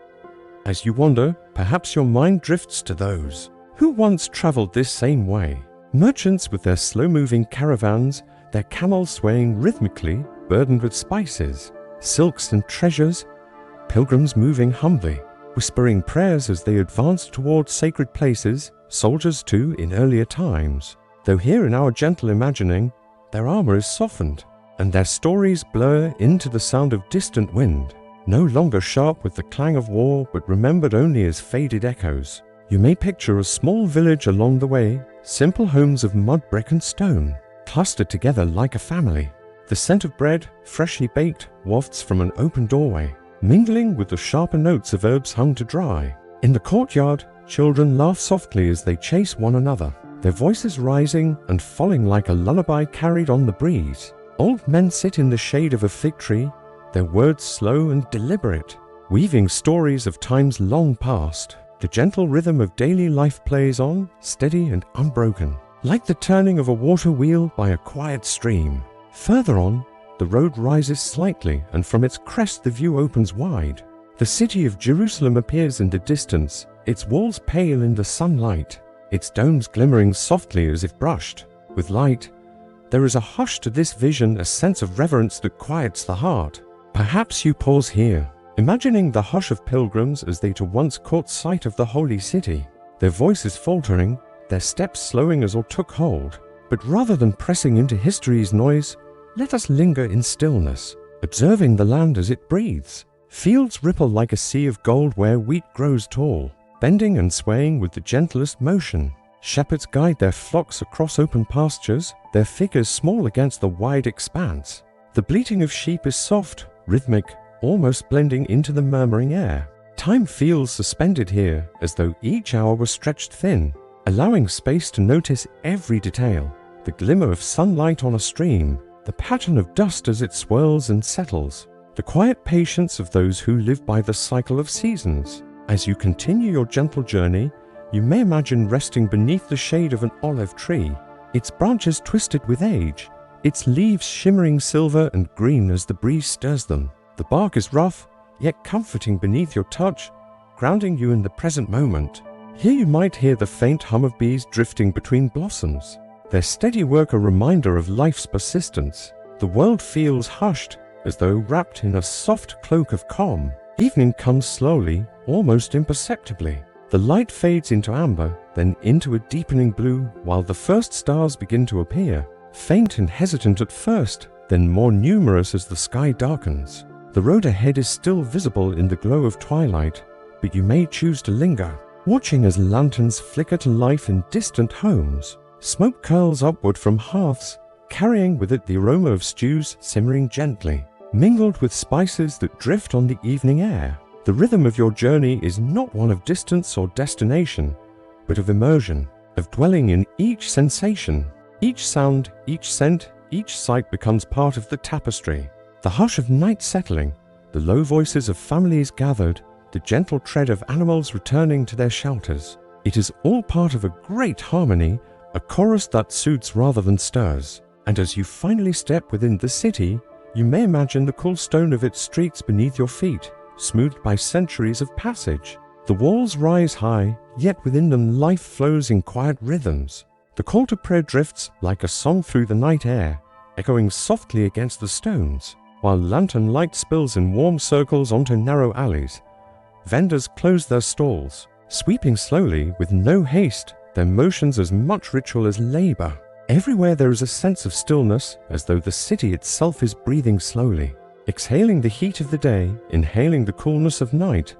As you wander, perhaps your mind drifts to those who once traveled this same way. Merchants with their slow-moving caravans, their camels swaying rhythmically, burdened with spices, silks and treasures, pilgrims moving humbly, whispering prayers as they advanced towards sacred places, soldiers too in earlier times. Though here in our gentle imagining, their armor is softened, and their stories blur into the sound of distant wind, no longer sharp with the clang of war, but remembered only as faded echoes. You may picture a small village along the way, simple homes of mud, brick and stone, clustered together like a family. The scent of bread, freshly baked, wafts from an open doorway, mingling with the sharper notes of herbs hung to dry. In the courtyard, children laugh softly as they chase one another, their voices rising and falling like a lullaby carried on the breeze. Old men sit in the shade of a fig tree, their words slow and deliberate, weaving stories of times long past. The gentle rhythm of daily life plays on, steady and unbroken, like the turning of a water wheel by a quiet stream. Further on, the road rises slightly, and from its crest the view opens wide. The city of Jerusalem appears in the distance, its walls pale in the sunlight, its domes glimmering softly as if brushed with light. There is a hush to this vision, a sense of reverence that quiets the heart. Perhaps you pause here, imagining the hush of pilgrims as they too once caught sight of the holy city, their voices faltering, their steps slowing as all took hold. But rather than pressing into history's noise, let us linger in stillness, observing the land as it breathes. Fields ripple like a sea of gold where wheat grows tall, bending and swaying with the gentlest motion. Shepherds guide their flocks across open pastures, their figures small against the wide expanse. The bleating of sheep is soft, rhythmic, almost blending into the murmuring air. Time feels suspended here, as though each hour were stretched thin, allowing space to notice every detail. The glimmer of sunlight on a stream, the pattern of dust as it swirls and settles, the quiet patience of those who live by the cycle of seasons. As you continue your gentle journey, you may imagine resting beneath the shade of an olive tree, its branches twisted with age, its leaves shimmering silver and green as the breeze stirs them. The bark is rough, yet comforting beneath your touch, grounding you in the present moment. Here you might hear the faint hum of bees drifting between blossoms, their steady work a reminder of life's persistence. The world feels hushed, as though wrapped in a soft cloak of calm. Evening comes slowly, almost imperceptibly. The light fades into amber, then into a deepening blue, while the first stars begin to appear, faint and hesitant at first, then more numerous as the sky darkens. The road ahead is still visible in the glow of twilight, but you may choose to linger, watching as lanterns flicker to life in distant homes. Smoke curls upward from hearths, carrying with it the aroma of stews simmering gently, mingled with spices that drift on the evening air. The rhythm of your journey is not one of distance or destination, but of immersion, of dwelling in each sensation. Each sound, each scent, each sight becomes part of the tapestry. The hush of night settling, the low voices of families gathered, the gentle tread of animals returning to their shelters. It is all part of a great harmony, a chorus that soothes rather than stirs. And as you finally step within the city, you may imagine the cool stone of its streets beneath your feet, smoothed by centuries of passage. The walls rise high, yet within them life flows in quiet rhythms. The call to prayer drifts like a song through the night air, echoing softly against the stones, while lantern light spills in warm circles onto narrow alleys. Vendors close their stalls, sweeping slowly with no haste, their motions as much ritual as labor. Everywhere there is a sense of stillness, as though the city itself is breathing slowly. Exhaling the heat of the day, inhaling the coolness of night,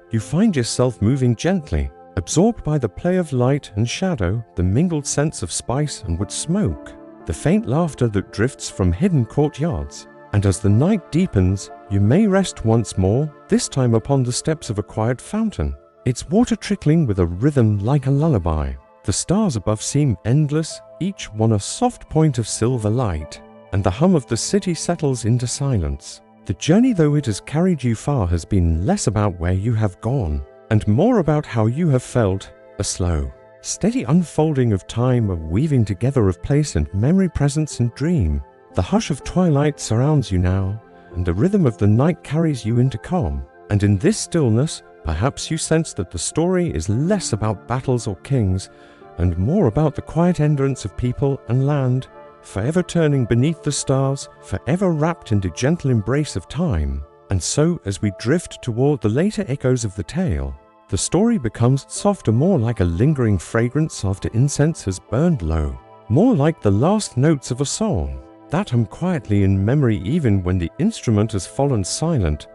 you find yourself moving gently, absorbed by the play of light and shadow, the mingled scents of spice and wood smoke, the faint laughter that drifts from hidden courtyards. And as the night deepens, you may rest once more, this time upon the steps of a quiet fountain, its water trickling with a rhythm like a lullaby. The stars above seem endless, each one a soft point of silver light, and the hum of the city settles into silence. The journey, though it has carried you far, has been less about where you have gone, and more about how you have felt a slow, steady unfolding of time, a weaving together of place and memory, presence and dream. The hush of twilight surrounds you now, and the rhythm of the night carries you into calm. And in this stillness, perhaps you sense that the story is less about battles or kings, and more about the quiet endurance of people and land, forever turning beneath the stars, forever wrapped in the gentle embrace of time. And so, as we drift toward the later echoes of the tale, the story becomes softer, more like a lingering fragrance after incense has burned low, more like the last notes of a song that hum quietly in memory even when the instrument has fallen silent.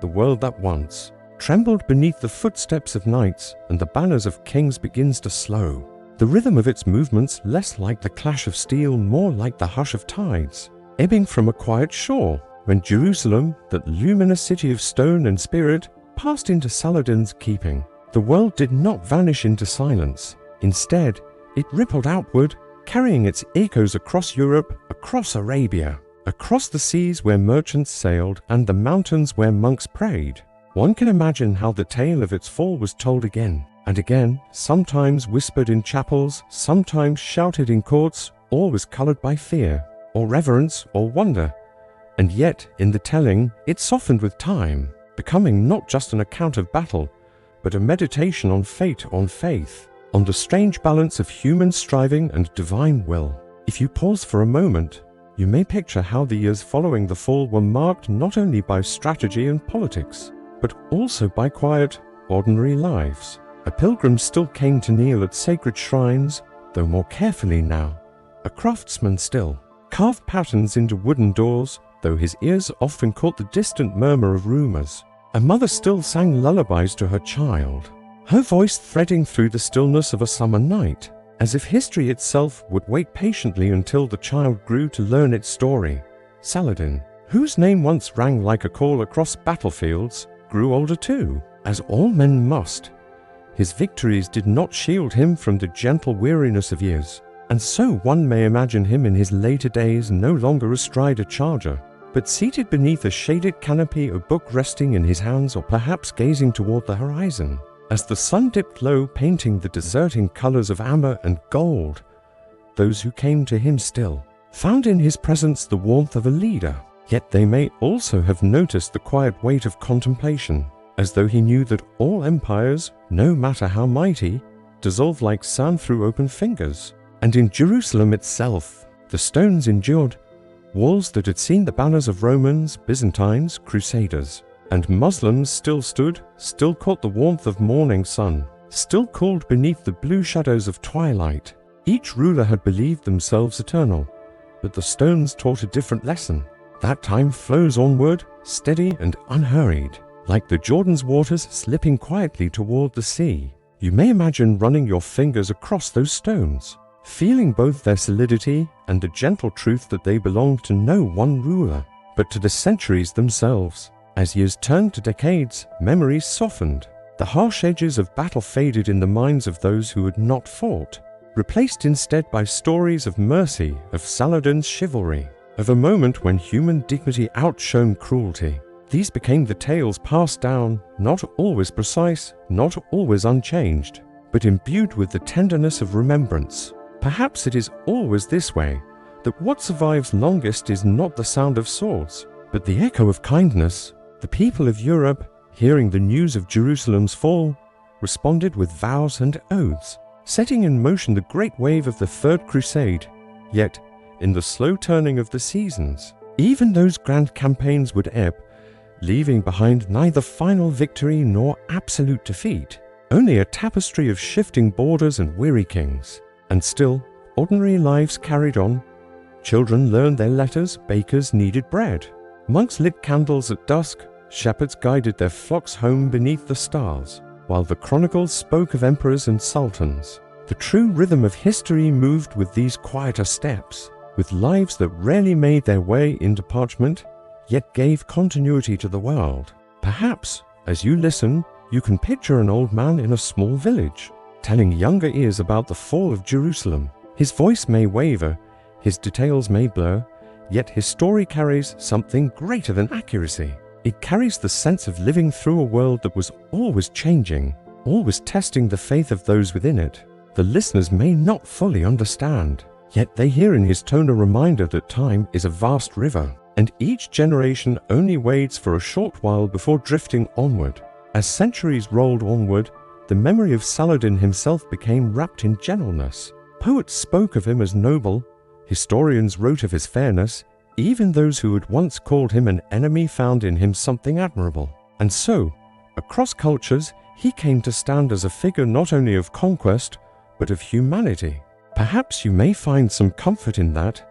The world that once trembled beneath the footsteps of knights and the banners of kings begins to slow, the rhythm of its movements less like the clash of steel, more like the hush of tides ebbing from a quiet shore. When Jerusalem, that luminous city of stone and spirit, passed into Saladin's keeping, the world did not vanish into silence. Instead, it rippled outward, carrying its echoes across Europe, across Arabia, across the seas where merchants sailed and the mountains where monks prayed. One can imagine how the tale of its fall was told again and again, sometimes whispered in chapels, sometimes shouted in courts, always colored by fear, or reverence, or wonder. And yet, in the telling, it softened with time, becoming not just an account of battle, but a meditation on fate, on faith, on the strange balance of human striving and divine will. If you pause for a moment, you may picture how the years following the fall were marked not only by strategy and politics, but also by quiet, ordinary lives. A pilgrim still came to kneel at sacred shrines, though more carefully now. A craftsman still carved patterns into wooden doors, though his ears often caught the distant murmur of rumors. A mother still sang lullabies to her child, her voice threading through the stillness of a summer night, as if history itself would wait patiently until the child grew to learn its story. Saladin, whose name once rang like a call across battlefields, grew older too, as all men must. His victories did not shield him from the gentle weariness of years, and so one may imagine him in his later days no longer astride a charger, but seated beneath a shaded canopy, a book resting in his hands, or perhaps gazing toward the horizon, as the sun dipped low, painting the deserting colors of amber and gold. Those who came to him still found in his presence the warmth of a leader, yet they may also have noticed the quiet weight of contemplation, as though he knew that all empires, no matter how mighty, dissolve like sand through open fingers. And in Jerusalem itself, the stones endured, walls that had seen the banners of Romans, Byzantines, Crusaders, and Muslims still stood, still caught the warmth of morning sun, still cooled beneath the blue shadows of twilight. Each ruler had believed themselves eternal, but the stones taught a different lesson. That time flows onward, steady and unhurried, like the Jordan's waters slipping quietly toward the sea. You may imagine running your fingers across those stones, feeling both their solidity and the gentle truth that they belonged to no one ruler, but to the centuries themselves. As years turned to decades, memories softened. The harsh edges of battle faded in the minds of those who had not fought, replaced instead by stories of mercy, of Saladin's chivalry, of a moment when human dignity outshone cruelty. These became the tales passed down, not always precise, not always unchanged, but imbued with the tenderness of remembrance. Perhaps it is always this way, that what survives longest is not the sound of swords, but the echo of kindness. The people of Europe, hearing the news of Jerusalem's fall, responded with vows and oaths, setting in motion the great wave of the Third Crusade. Yet, in the slow turning of the seasons, even those grand campaigns would ebb, leaving behind neither final victory nor absolute defeat, only a tapestry of shifting borders and weary kings. And still, ordinary lives carried on. Children learned their letters, bakers kneaded bread, monks lit candles at dusk, shepherds guided their flocks home beneath the stars, while the chronicles spoke of emperors and sultans. The true rhythm of history moved with these quieter steps, with lives that rarely made their way into parchment, yet gave continuity to the world. Perhaps, as you listen, you can picture an old man in a small village, telling younger ears about the fall of Jerusalem. His voice may waver, his details may blur, yet his story carries something greater than accuracy. It carries the sense of living through a world that was always changing, always testing the faith of those within it. The listeners may not fully understand, yet they hear in his tone a reminder that time is a vast river, and each generation only waits for a short while before drifting onward. As centuries rolled onward, the memory of Saladin himself became wrapped in gentleness. Poets spoke of him as noble, historians wrote of his fairness, even those who had once called him an enemy found in him something admirable. And so, across cultures, he came to stand as a figure not only of conquest, but of humanity. Perhaps you may find some comfort in that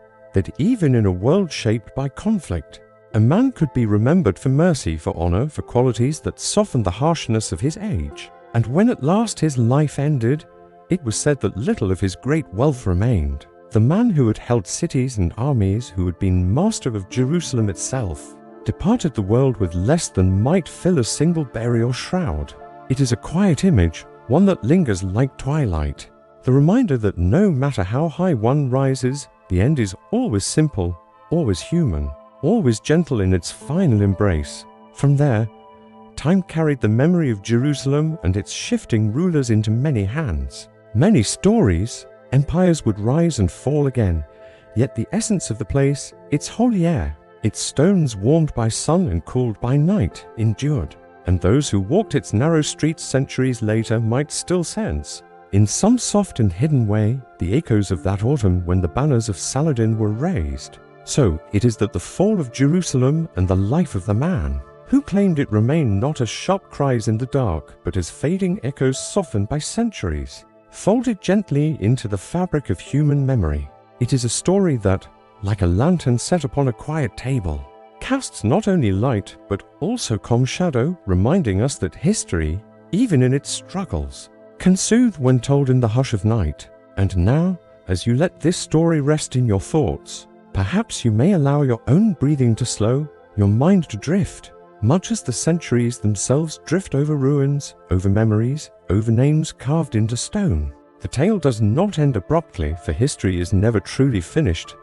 even in a world shaped by conflict, a man could be remembered for mercy, for honor, for qualities that softened the harshness of his age. And when at last his life ended, it was said that little of his great wealth remained. The man who had held cities and armies, who had been master of Jerusalem itself, departed the world with less than might fill a single burial shroud. It is a quiet image, one that lingers like twilight, the reminder that no matter how high one rises, the end is always simple, always human, always gentle in its final embrace. From there, time carried the memory of Jerusalem and its shifting rulers into many hands. Many stories, empires would rise and fall again, yet the essence of the place, its holy air, its stones warmed by sun and cooled by night, endured, and those who walked its narrow streets centuries later might still sense, in some soft and hidden way, the echoes of that autumn when the banners of Saladin were raised. So it is that the fall of Jerusalem and the life of the man who claimed it remained not as sharp cries in the dark, but as fading echoes softened by centuries, folded gently into the fabric of human memory. It is a story that, like a lantern set upon a quiet table, casts not only light but also calm shadow, reminding us that history, even in its struggles, can soothe when told in the hush of night. And now, as you let this story rest in your thoughts, perhaps you may allow your own breathing to slow, your mind to drift, much as the centuries themselves drift over ruins, over memories, over names carved into stone. The tale does not end abruptly, for history is never truly finished.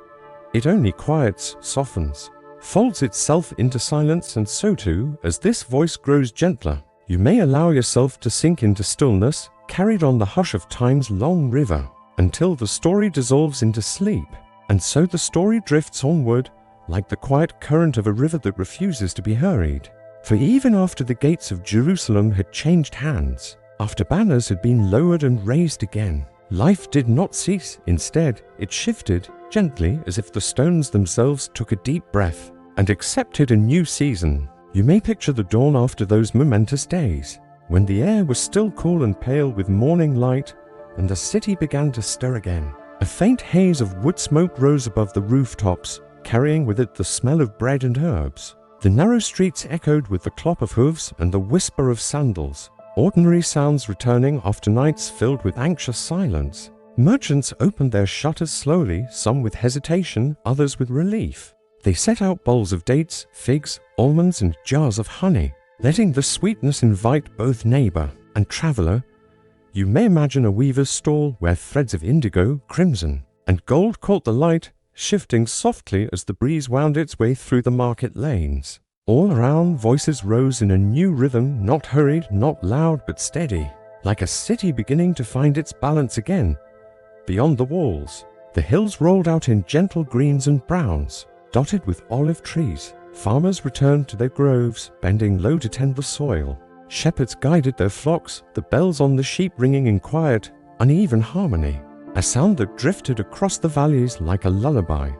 It only quiets, softens, folds itself into silence, and so too, as this voice grows gentler, you may allow yourself to sink into stillness, carried on the hush of time's long river, until the story dissolves into sleep. And so the story drifts onward, like the quiet current of a river that refuses to be hurried. For even after the gates of Jerusalem had changed hands, after banners had been lowered and raised again, life did not cease. Instead, it shifted, gently, as if the stones themselves took a deep breath and accepted a new season. You may picture the dawn after those momentous days, when the air was still cool and pale with morning light, and the city began to stir again. A faint haze of wood smoke rose above the rooftops, carrying with it the smell of bread and herbs. The narrow streets echoed with the clop of hooves and the whisper of sandals, ordinary sounds returning after nights filled with anxious silence. Merchants opened their shutters slowly, some with hesitation, others with relief. They set out bowls of dates, figs, almonds, and jars of honey, letting the sweetness invite both neighbor and traveler. You may imagine a weaver's stall where threads of indigo, crimson, and gold caught the light, shifting softly as the breeze wound its way through the market lanes. All around, voices rose in a new rhythm, not hurried, not loud, but steady, like a city beginning to find its balance again. Beyond the walls, the hills rolled out in gentle greens and browns, dotted with olive trees. Farmers returned to their groves, bending low to tend the soil. Shepherds guided their flocks, the bells on the sheep ringing in quiet, uneven harmony, a sound that drifted across the valleys like a lullaby.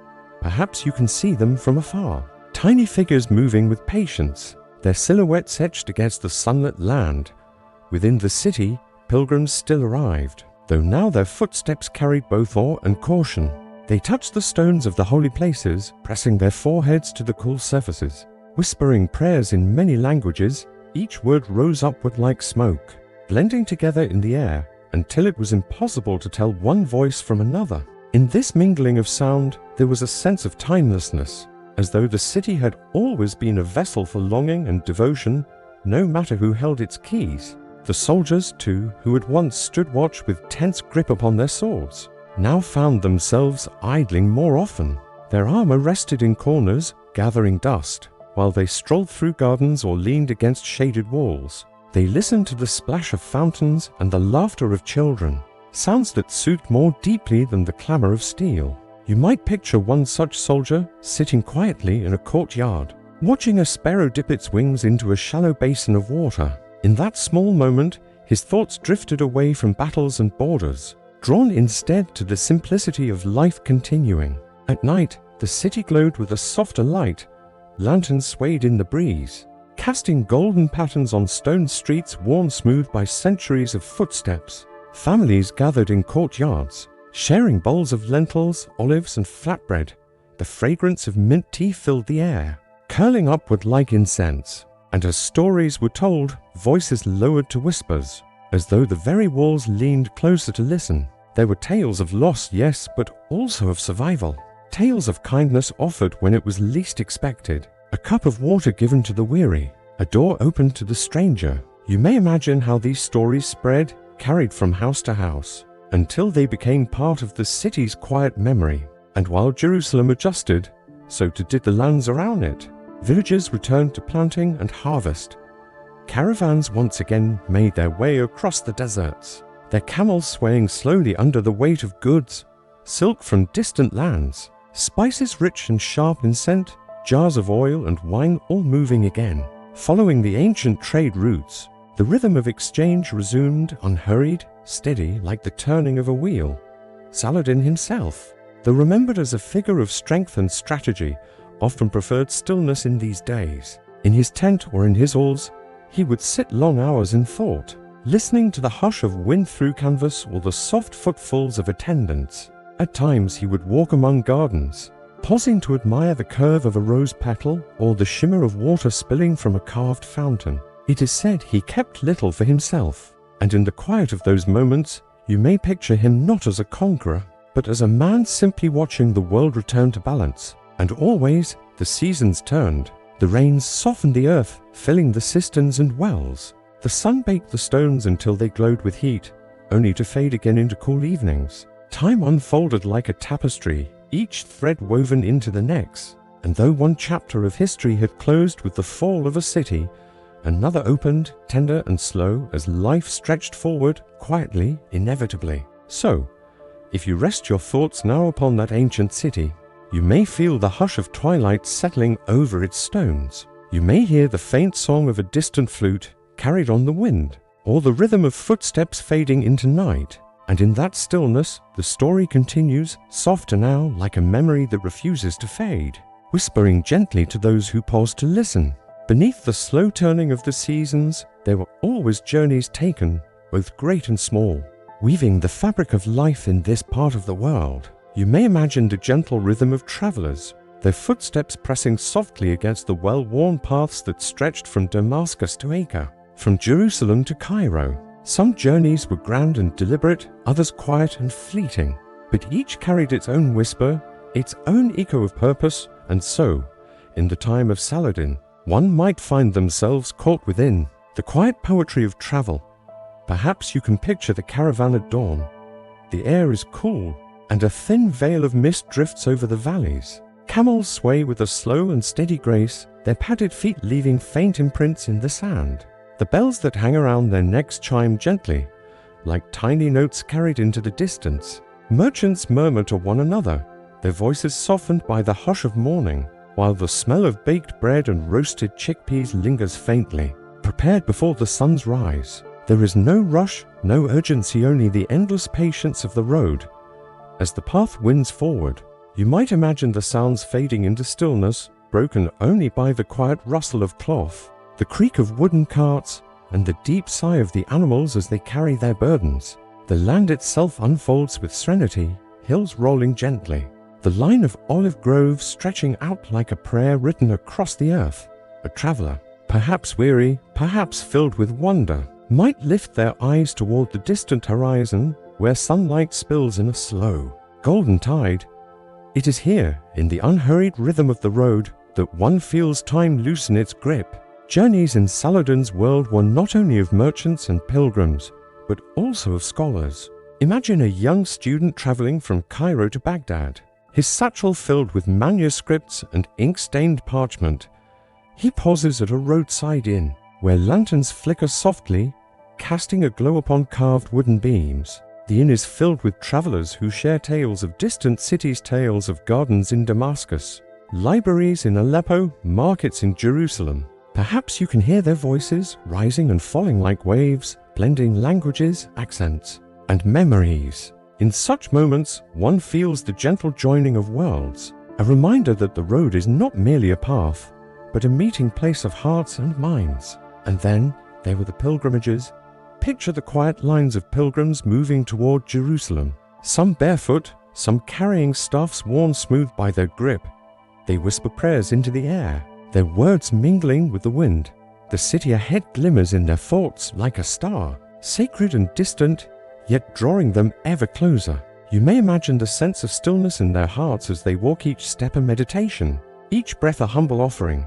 Perhaps you can see them from afar, tiny figures moving with patience, their silhouettes etched against the sunlit land. Within the city, pilgrims still arrived, though now their footsteps carried both awe and caution. They touched the stones of the holy places, pressing their foreheads to the cool surfaces, whispering prayers in many languages. Each word rose upward like smoke, blending together in the air until it was impossible to tell one voice from another. In this mingling of sound, there was a sense of timelessness, as though the city had always been a vessel for longing and devotion, no matter who held its keys. The soldiers, too, who had once stood watch with tense grip upon their swords, now found themselves idling more often. Their armor rested in corners, gathering dust, while they strolled through gardens or leaned against shaded walls. They listen to the splash of fountains and the laughter of children, sounds that soothe more deeply than the clamor of steel. You might picture one such soldier sitting quietly in a courtyard, watching a sparrow dip its wings into a shallow basin of water. In that small moment, his thoughts drifted away from battles and borders, drawn instead to the simplicity of life continuing. At night, the city glowed with a softer light. Lanterns swayed in the breeze, casting golden patterns on stone streets worn smooth by centuries of footsteps. Families gathered in courtyards, sharing bowls of lentils, olives, and flatbread. The fragrance of mint tea filled the air, curling upward like incense. And as stories were told, voices lowered to whispers, as though the very walls leaned closer to listen. There were tales of loss, yes, but also of survival. Tales of kindness offered when it was least expected. A cup of water given to the weary, a door opened to the stranger. You may imagine how these stories spread, carried from house to house, until they became part of the city's quiet memory. And while Jerusalem adjusted, so too did the lands around it. Villages returned to planting and harvest. Caravans once again made their way across the deserts, their camels swaying slowly under the weight of goods, silk from distant lands, spices rich and sharp in scent, jars of oil and wine all moving again. Following the ancient trade routes, the rhythm of exchange resumed, unhurried, steady like the turning of a wheel. Saladin himself, though remembered as a figure of strength and strategy, often preferred stillness in these days. In his tent or in his halls, he would sit long hours in thought, listening to the hush of wind through canvas or the soft footfalls of attendants. At times he would walk among gardens, pausing to admire the curve of a rose petal or the shimmer of water spilling from a carved fountain. It is said he kept little for himself, and in the quiet of those moments, you may picture him not as a conqueror, but as a man simply watching the world return to balance. And always the seasons turned. The rains softened the earth, filling the cisterns and wells. The sun baked the stones until they glowed with heat, only to fade again into cool evenings. Time unfolded like a tapestry, each thread woven into the next. And though one chapter of history had closed with the fall of a city, another opened, tender and slow, as life stretched forward, quietly, inevitably. So, if you rest your thoughts now upon that ancient city, you may feel the hush of twilight settling over its stones. You may hear the faint song of a distant flute carried on the wind, or the rhythm of footsteps fading into night. And in that stillness, the story continues, softer now, like a memory that refuses to fade, whispering gently to those who pause to listen. Beneath the slow turning of the seasons, there were always journeys taken, both great and small, weaving the fabric of life in this part of the world. You may imagine the gentle rhythm of travelers, their footsteps pressing softly against the well-worn paths that stretched from Damascus to Acre, from Jerusalem to Cairo. Some journeys were grand and deliberate, others quiet and fleeting, but each carried its own whisper, its own echo of purpose, and so, in the time of Saladin, one might find themselves caught within the quiet poetry of travel. Perhaps you can picture the caravan at dawn. The air is cool, and a thin veil of mist drifts over the valleys. Camels sway with a slow and steady grace, their padded feet leaving faint imprints in the sand. The bells that hang around their necks chime gently, like tiny notes carried into the distance. Merchants murmur to one another, their voices softened by the hush of morning, while the smell of baked bread and roasted chickpeas lingers faintly, prepared before the sun's rise. There is no rush, no urgency, only the endless patience of the road. As the path winds forward, you might imagine the sounds fading into stillness, broken only by the quiet rustle of cloth, the creak of wooden carts, and the deep sigh of the animals as they carry their burdens. The land itself unfolds with serenity, hills rolling gently, the line of olive groves stretching out like a prayer written across the earth. A traveler, perhaps weary, perhaps filled with wonder, might lift their eyes toward the distant horizon, where sunlight spills in a slow, golden tide. It is here, in the unhurried rhythm of the road, that one feels time loosen its grip. Journeys in Saladin's world were not only of merchants and pilgrims, but also of scholars. Imagine a young student traveling from Cairo to Baghdad, his satchel filled with manuscripts and ink-stained parchment. He pauses at a roadside inn, where lanterns flicker softly, casting a glow upon carved wooden beams. The inn is filled with travelers who share tales of distant cities, tales of gardens in Damascus, libraries in Aleppo, markets in Jerusalem. Perhaps you can hear their voices rising and falling like waves, blending languages, accents, and memories. In such moments, one feels the gentle joining of worlds, a reminder that the road is not merely a path, but a meeting place of hearts and minds. And then there were the pilgrimages. Picture the quiet lines of pilgrims moving toward Jerusalem, some barefoot, some carrying staffs worn smooth by their grip. They whisper prayers into the air, their words mingling with the wind. The city ahead glimmers in their thoughts like a star, sacred and distant, yet drawing them ever closer. You may imagine the sense of stillness in their hearts as they walk, each step a meditation, each breath a humble offering.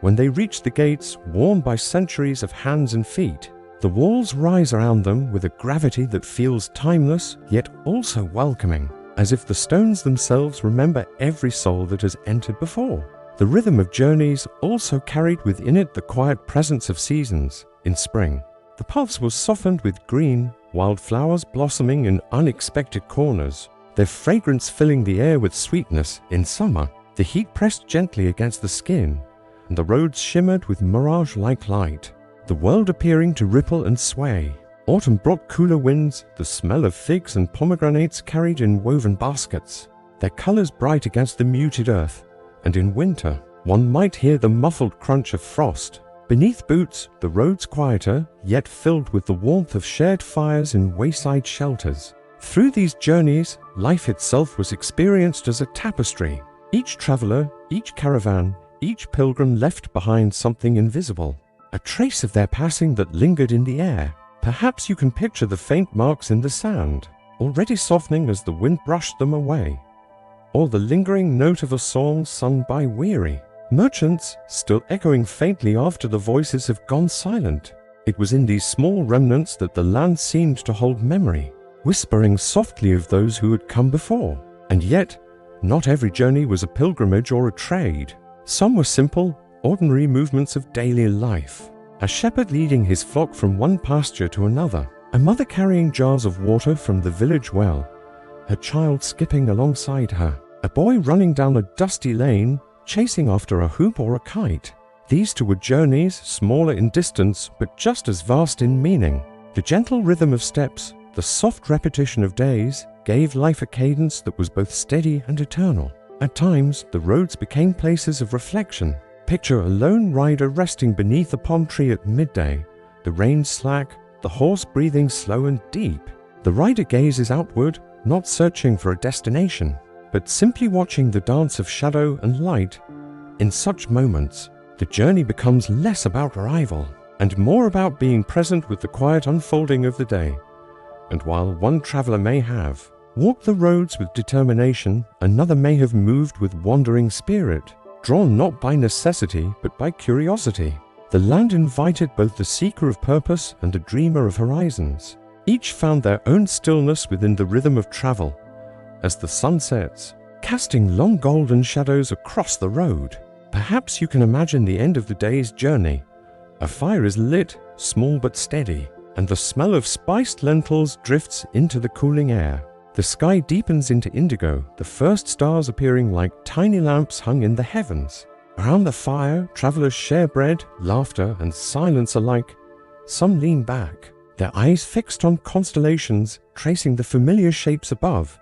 When they reach the gates, worn by centuries of hands and feet, the walls rise around them with a gravity that feels timeless, yet also welcoming, as if the stones themselves remember every soul that has entered before. The rhythm of journeys also carried within it the quiet presence of seasons. In spring, the paths were softened with green, wildflowers blossoming in unexpected corners, their fragrance filling the air with sweetness. In summer, the heat pressed gently against the skin, and the roads shimmered with mirage-like light, the world appearing to ripple and sway. Autumn brought cooler winds, the smell of figs and pomegranates carried in woven baskets, their colors bright against the muted earth. And in winter, one might hear the muffled crunch of frost. Beneath boots, the roads quieter, yet filled with the warmth of shared fires in wayside shelters. Through these journeys, life itself was experienced as a tapestry. Each traveler, each caravan, each pilgrim left behind something invisible, a trace of their passing that lingered in the air. Perhaps you can picture the faint marks in the sand, already softening as the wind brushed them away, or the lingering note of a song sung by weary merchants, still echoing faintly after the voices have gone silent. It was in these small remnants that the land seemed to hold memory, whispering softly of those who had come before. And yet, not every journey was a pilgrimage or a trade. Some were simple, ordinary movements of daily life. A shepherd leading his flock from one pasture to another, a mother carrying jars of water from the village well, her child skipping alongside her, a boy running down a dusty lane, chasing after a hoop or a kite. These two were journeys, smaller in distance, but just as vast in meaning. The gentle rhythm of steps, the soft repetition of days, gave life a cadence that was both steady and eternal. At times, the roads became places of reflection. Picture a lone rider resting beneath a palm tree at midday, the reins slack, the horse breathing slow and deep. The rider gazes outward, not searching for a destination, but simply watching the dance of shadow and light. In such moments, the journey becomes less about arrival and more about being present with the quiet unfolding of the day. And while one traveler may have walked the roads with determination, another may have moved with wandering spirit, drawn not by necessity but by curiosity. The land invited both the seeker of purpose and the dreamer of horizons. Each found their own stillness within the rhythm of travel. As the sun sets, casting long golden shadows across the road, perhaps you can imagine the end of the day's journey. A fire is lit, small but steady, and the smell of spiced lentils drifts into the cooling air. The sky deepens into indigo, the first stars appearing like tiny lamps hung in the heavens. Around the fire, travelers share bread, laughter, and silence alike. Some lean back, their eyes fixed on constellations, tracing the familiar shapes above.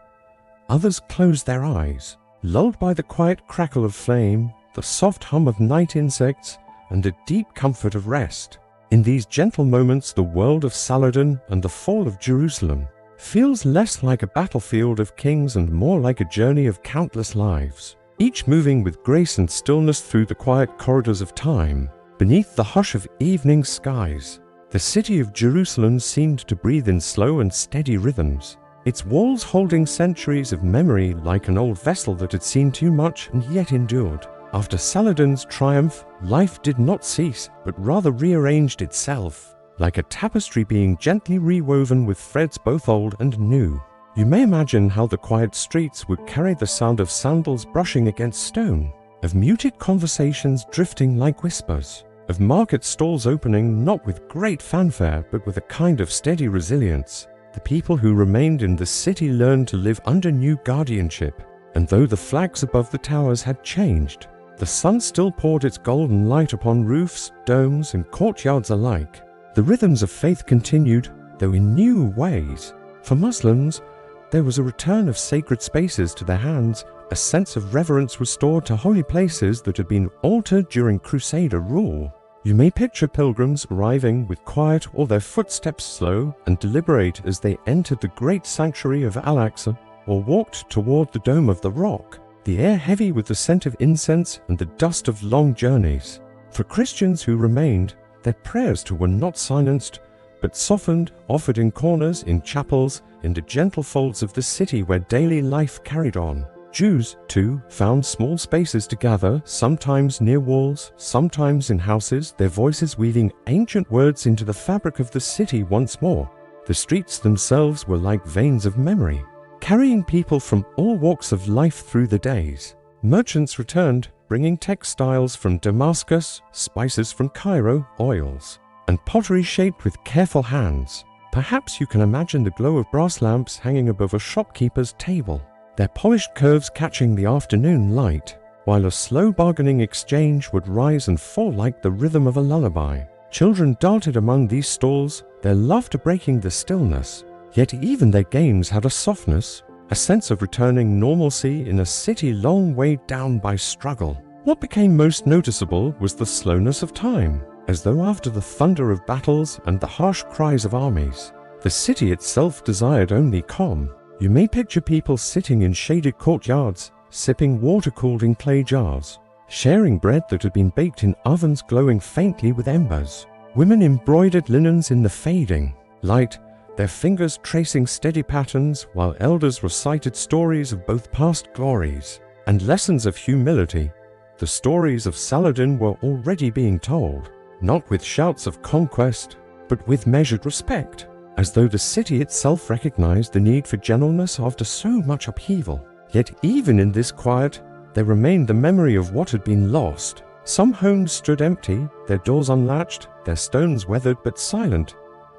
Others close their eyes, lulled by the quiet crackle of flame, the soft hum of night insects, and the deep comfort of rest. In these gentle moments, the world of Saladin and the fall of Jerusalem feels less like a battlefield of kings and more like a journey of countless lives, each moving with grace and stillness through the quiet corridors of time. Beneath the hush of evening skies, the city of Jerusalem seemed to breathe in slow and steady rhythms, its walls holding centuries of memory like an old vessel that had seen too much and yet endured. After Saladin's triumph, life did not cease, but rather rearranged itself, like a tapestry being gently rewoven with threads both old and new. You may imagine how the quiet streets would carry the sound of sandals brushing against stone, of muted conversations drifting like whispers, of market stalls opening not with great fanfare but with a kind of steady resilience. The people who remained in the city learned to live under new guardianship, and though the flags above the towers had changed, the sun still poured its golden light upon roofs, domes, and courtyards alike. The rhythms of faith continued, though in new ways. For Muslims, there was a return of sacred spaces to their hands, a sense of reverence restored to holy places that had been altered during Crusader rule. You may picture pilgrims arriving with quiet or their footsteps slow and deliberate as they entered the great sanctuary of Al-Aqsa or walked toward the Dome of the Rock, the air heavy with the scent of incense and the dust of long journeys. For Christians who remained, their prayers too were not silenced, but softened, offered in corners, in chapels, in the gentle folds of the city where daily life carried on. Jews, too, found small spaces to gather, sometimes near walls, sometimes in houses, their voices weaving ancient words into the fabric of the city once more. The streets themselves were like veins of memory, carrying people from all walks of life through the days. Merchants returned, bringing textiles from Damascus, spices from Cairo, oils, and pottery shaped with careful hands. Perhaps you can imagine the glow of brass lamps hanging above a shopkeeper's table, their polished curves catching the afternoon light, while a slow bargaining exchange would rise and fall like the rhythm of a lullaby. Children darted among these stalls, their laughter breaking the stillness, yet even their games had a softness, a sense of returning normalcy in a city long weighed down by struggle. What became most noticeable was the slowness of time, as though after the thunder of battles and the harsh cries of armies, the city itself desired only calm. You may picture people sitting in shaded courtyards, sipping water cooled in clay jars, sharing bread that had been baked in ovens glowing faintly with embers. Women embroidered linens in the fading light, their fingers tracing steady patterns, while elders recited stories of both past glories and lessons of humility. The stories of Saladin were already being told, not with shouts of conquest, but with measured respect, as though the city itself recognized the need for gentleness after so much upheaval. Yet even in this quiet, there remained the memory of what had been lost. Some homes stood empty, their doors unlatched, their stones weathered but silent.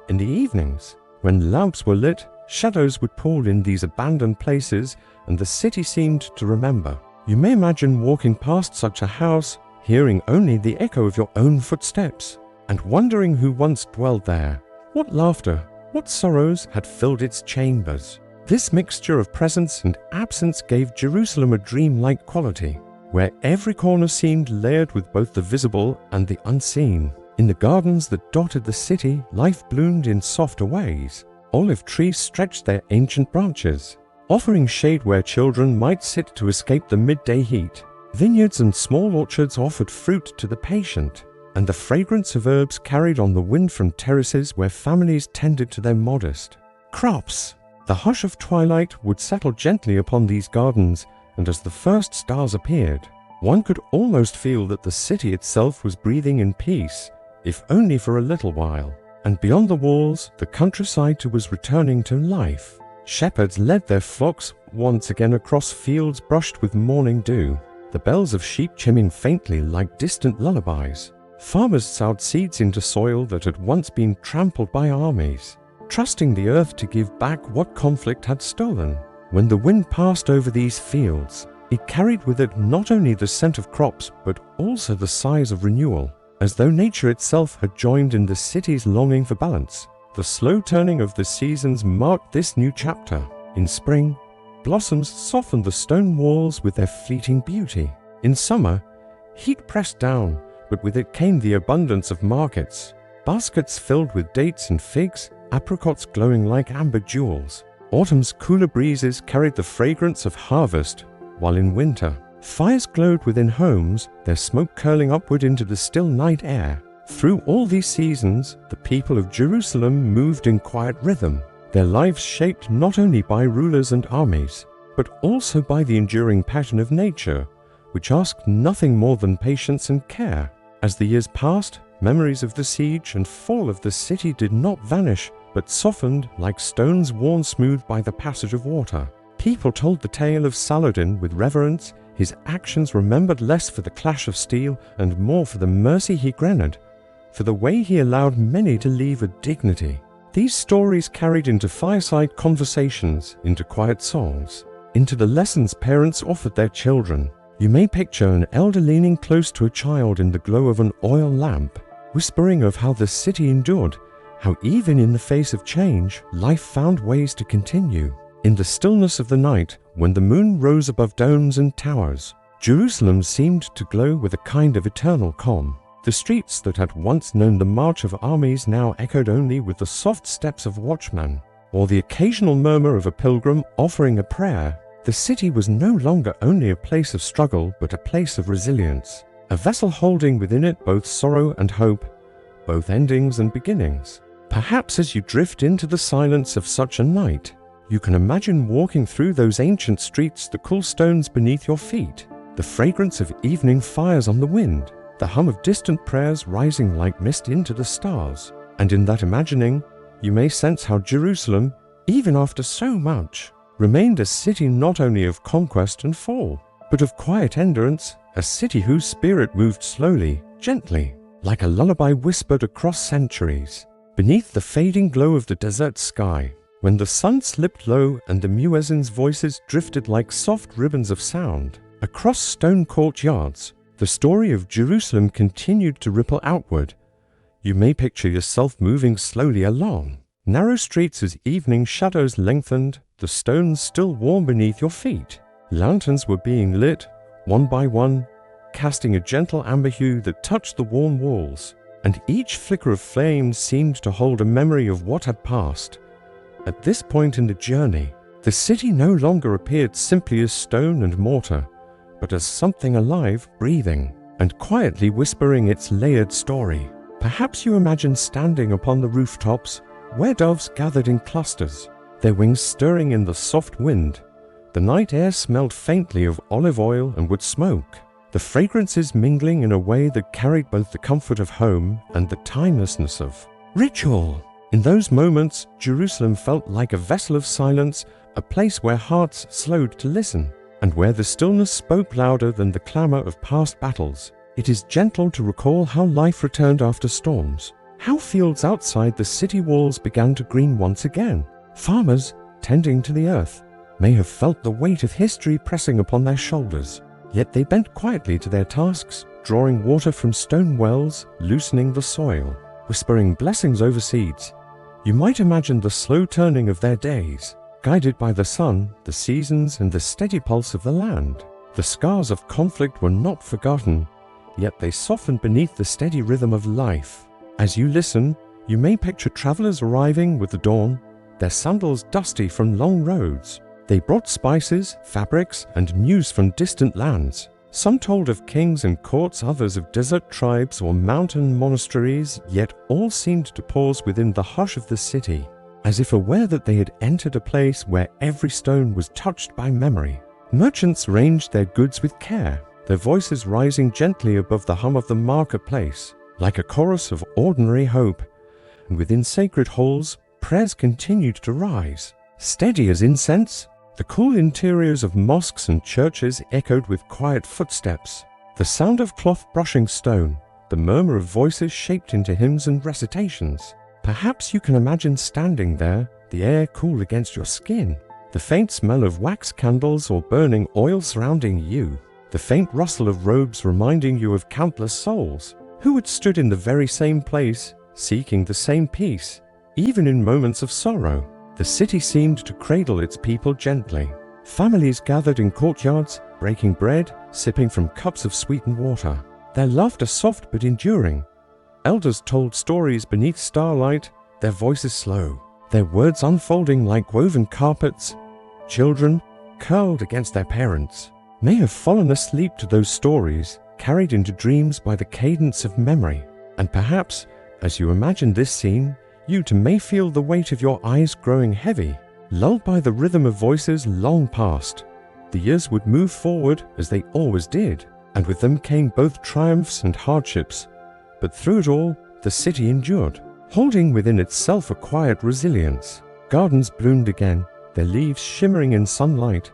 In the evenings, when lamps were lit, shadows would pool in these abandoned places, and the city seemed to remember. You may imagine walking past such a house, hearing only the echo of your own footsteps, and wondering who once dwelled there. What laughter, what sorrows had filled its chambers. This mixture of presence and absence gave Jerusalem a dreamlike quality, where every corner seemed layered with both the visible and the unseen. In the gardens that dotted the city, life bloomed in softer ways. Olive trees stretched their ancient branches, offering shade where children might sit to escape the midday heat. Vineyards and small orchards offered fruit to the patient, and the fragrance of herbs carried on the wind from terraces where families tended to their modest crops. The hush of twilight would settle gently upon these gardens, and as the first stars appeared, one could almost feel that the city itself was breathing in peace, if only for a little while. And beyond the walls, the countryside too was returning to life. Shepherds led their flocks once again across fields brushed with morning dew, the bells of sheep chiming faintly like distant lullabies. Farmers sowed seeds into soil that had once been trampled by armies, trusting the earth to give back what conflict had stolen. When the wind passed over these fields, it carried with it not only the scent of crops, but also the sighs of renewal, as though nature itself had joined in the city's longing for balance. The slow turning of the seasons marked this new chapter. In spring, blossoms softened the stone walls with their fleeting beauty. In summer, heat pressed down, but with it came the abundance of markets, baskets filled with dates and figs, apricots glowing like amber jewels. Autumn's cooler breezes carried the fragrance of harvest, while in winter, fires glowed within homes, their smoke curling upward into the still night air. Through all these seasons, the people of Jerusalem moved in quiet rhythm, their lives shaped not only by rulers and armies, but also by the enduring pattern of nature, which asked nothing more than patience and care. As the years passed, memories of the siege and fall of the city did not vanish, but softened like stones worn smooth by the passage of water. People told the tale of Saladin with reverence, his actions remembered less for the clash of steel and more for the mercy he granted, for the way he allowed many to leave with dignity. These stories carried into fireside conversations, into quiet songs, into the lessons parents offered their children. You may picture an elder leaning close to a child in the glow of an oil lamp, whispering of how the city endured, how even in the face of change, life found ways to continue. In the stillness of the night, when the moon rose above domes and towers, Jerusalem seemed to glow with a kind of eternal calm. The streets that had once known the march of armies now echoed only with the soft steps of watchmen, or the occasional murmur of a pilgrim offering a prayer. The city was no longer only a place of struggle, but a place of resilience, a vessel holding within it both sorrow and hope, both endings and beginnings. Perhaps as you drift into the silence of such a night, you can imagine walking through those ancient streets, the cool stones beneath your feet, the fragrance of evening fires on the wind, the hum of distant prayers rising like mist into the stars. And in that imagining, you may sense how Jerusalem, even after so much, remained a city not only of conquest and fall, but of quiet endurance, a city whose spirit moved slowly, gently, like a lullaby whispered across centuries, beneath the fading glow of the desert sky. When the sun slipped low and the muezzins' voices drifted like soft ribbons of sound across stone courtyards, the story of Jerusalem continued to ripple outward. You may picture yourself moving slowly along narrow streets as evening shadows lengthened, the stones still warm beneath your feet. Lanterns were being lit, one by one, casting a gentle amber hue that touched the warm walls, and each flicker of flame seemed to hold a memory of what had passed. At this point in the journey, the city no longer appeared simply as stone and mortar, but as something alive, breathing, and quietly whispering its layered story. Perhaps you imagine standing upon the rooftops, where doves gathered in clusters, their wings stirring in the soft wind. The night air smelled faintly of olive oil and wood smoke, the fragrances mingling in a way that carried both the comfort of home and the timelessness of ritual. In those moments, Jerusalem felt like a vessel of silence, a place where hearts slowed to listen, and where the stillness spoke louder than the clamor of past battles. It is gentle to recall how life returned after storms, how fields outside the city walls began to green once again. Farmers, tending to the earth, may have felt the weight of history pressing upon their shoulders, yet they bent quietly to their tasks, drawing water from stone wells, loosening the soil, whispering blessings over seeds. You might imagine the slow turning of their days, guided by the sun, the seasons, and the steady pulse of the land. The scars of conflict were not forgotten, yet they softened beneath the steady rhythm of life. As you listen, you may picture travelers arriving with the dawn, their sandals dusty from long roads. They brought spices, fabrics, and news from distant lands. Some told of kings and courts, others of desert tribes or mountain monasteries, yet all seemed to pause within the hush of the city, as if aware that they had entered a place where every stone was touched by memory. Merchants ranged their goods with care, their voices rising gently above the hum of the marketplace, like a chorus of ordinary hope. And within sacred halls, prayers continued to rise, steady as incense. The cool interiors of mosques and churches echoed with quiet footsteps, the sound of cloth brushing stone, the murmur of voices shaped into hymns and recitations. Perhaps you can imagine standing there, the air cool against your skin, the faint smell of wax candles or burning oil surrounding you, the faint rustle of robes reminding you of countless souls who had stood in the very same place, seeking the same peace, even in moments of sorrow. The city seemed to cradle its people gently. Families gathered in courtyards, breaking bread, sipping from cups of sweetened water, their laughter soft but enduring. Elders told stories beneath starlight, their voices slow, their words unfolding like woven carpets. Children, curled against their parents, may have fallen asleep to those stories, carried into dreams by the cadence of memory. And perhaps, as you imagine this scene, you too may feel the weight of your eyes growing heavy, lulled by the rhythm of voices long past. The years would move forward as they always did, and with them came both triumphs and hardships. But through it all, the city endured, holding within itself a quiet resilience. Gardens bloomed again, their leaves shimmering in sunlight.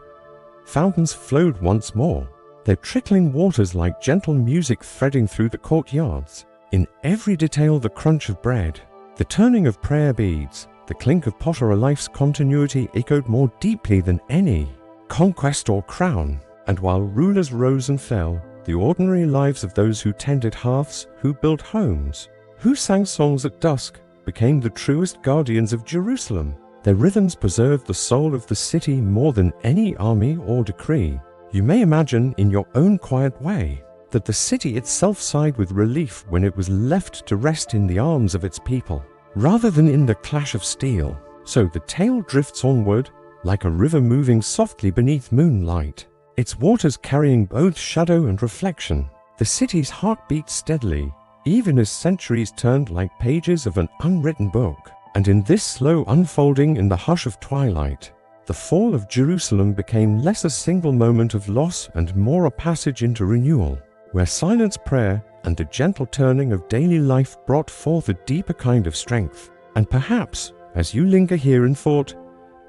Fountains flowed once more, their trickling waters like gentle music threading through the courtyards. In every detail, the crunch of bread, the turning of prayer beads, the clink of potter, a life's continuity echoed more deeply than any conquest or crown. And while rulers rose and fell, the ordinary lives of those who tended hearths, who built homes, who sang songs at dusk, became the truest guardians of Jerusalem. Their rhythms preserved the soul of the city more than any army or decree. You may imagine, in your own quiet way, that the city itself sighed with relief when it was left to rest in the arms of its people, rather than in the clash of steel. So the tale drifts onward, like a river moving softly beneath moonlight, its waters carrying both shadow and reflection. The city's heart beat steadily, even as centuries turned like pages of an unwritten book. And in this slow unfolding in the hush of twilight, the fall of Jerusalem became less a single moment of loss and more a passage into renewal, where silence, prayer, and the gentle turning of daily life brought forth a deeper kind of strength. And perhaps, as you linger here in thought,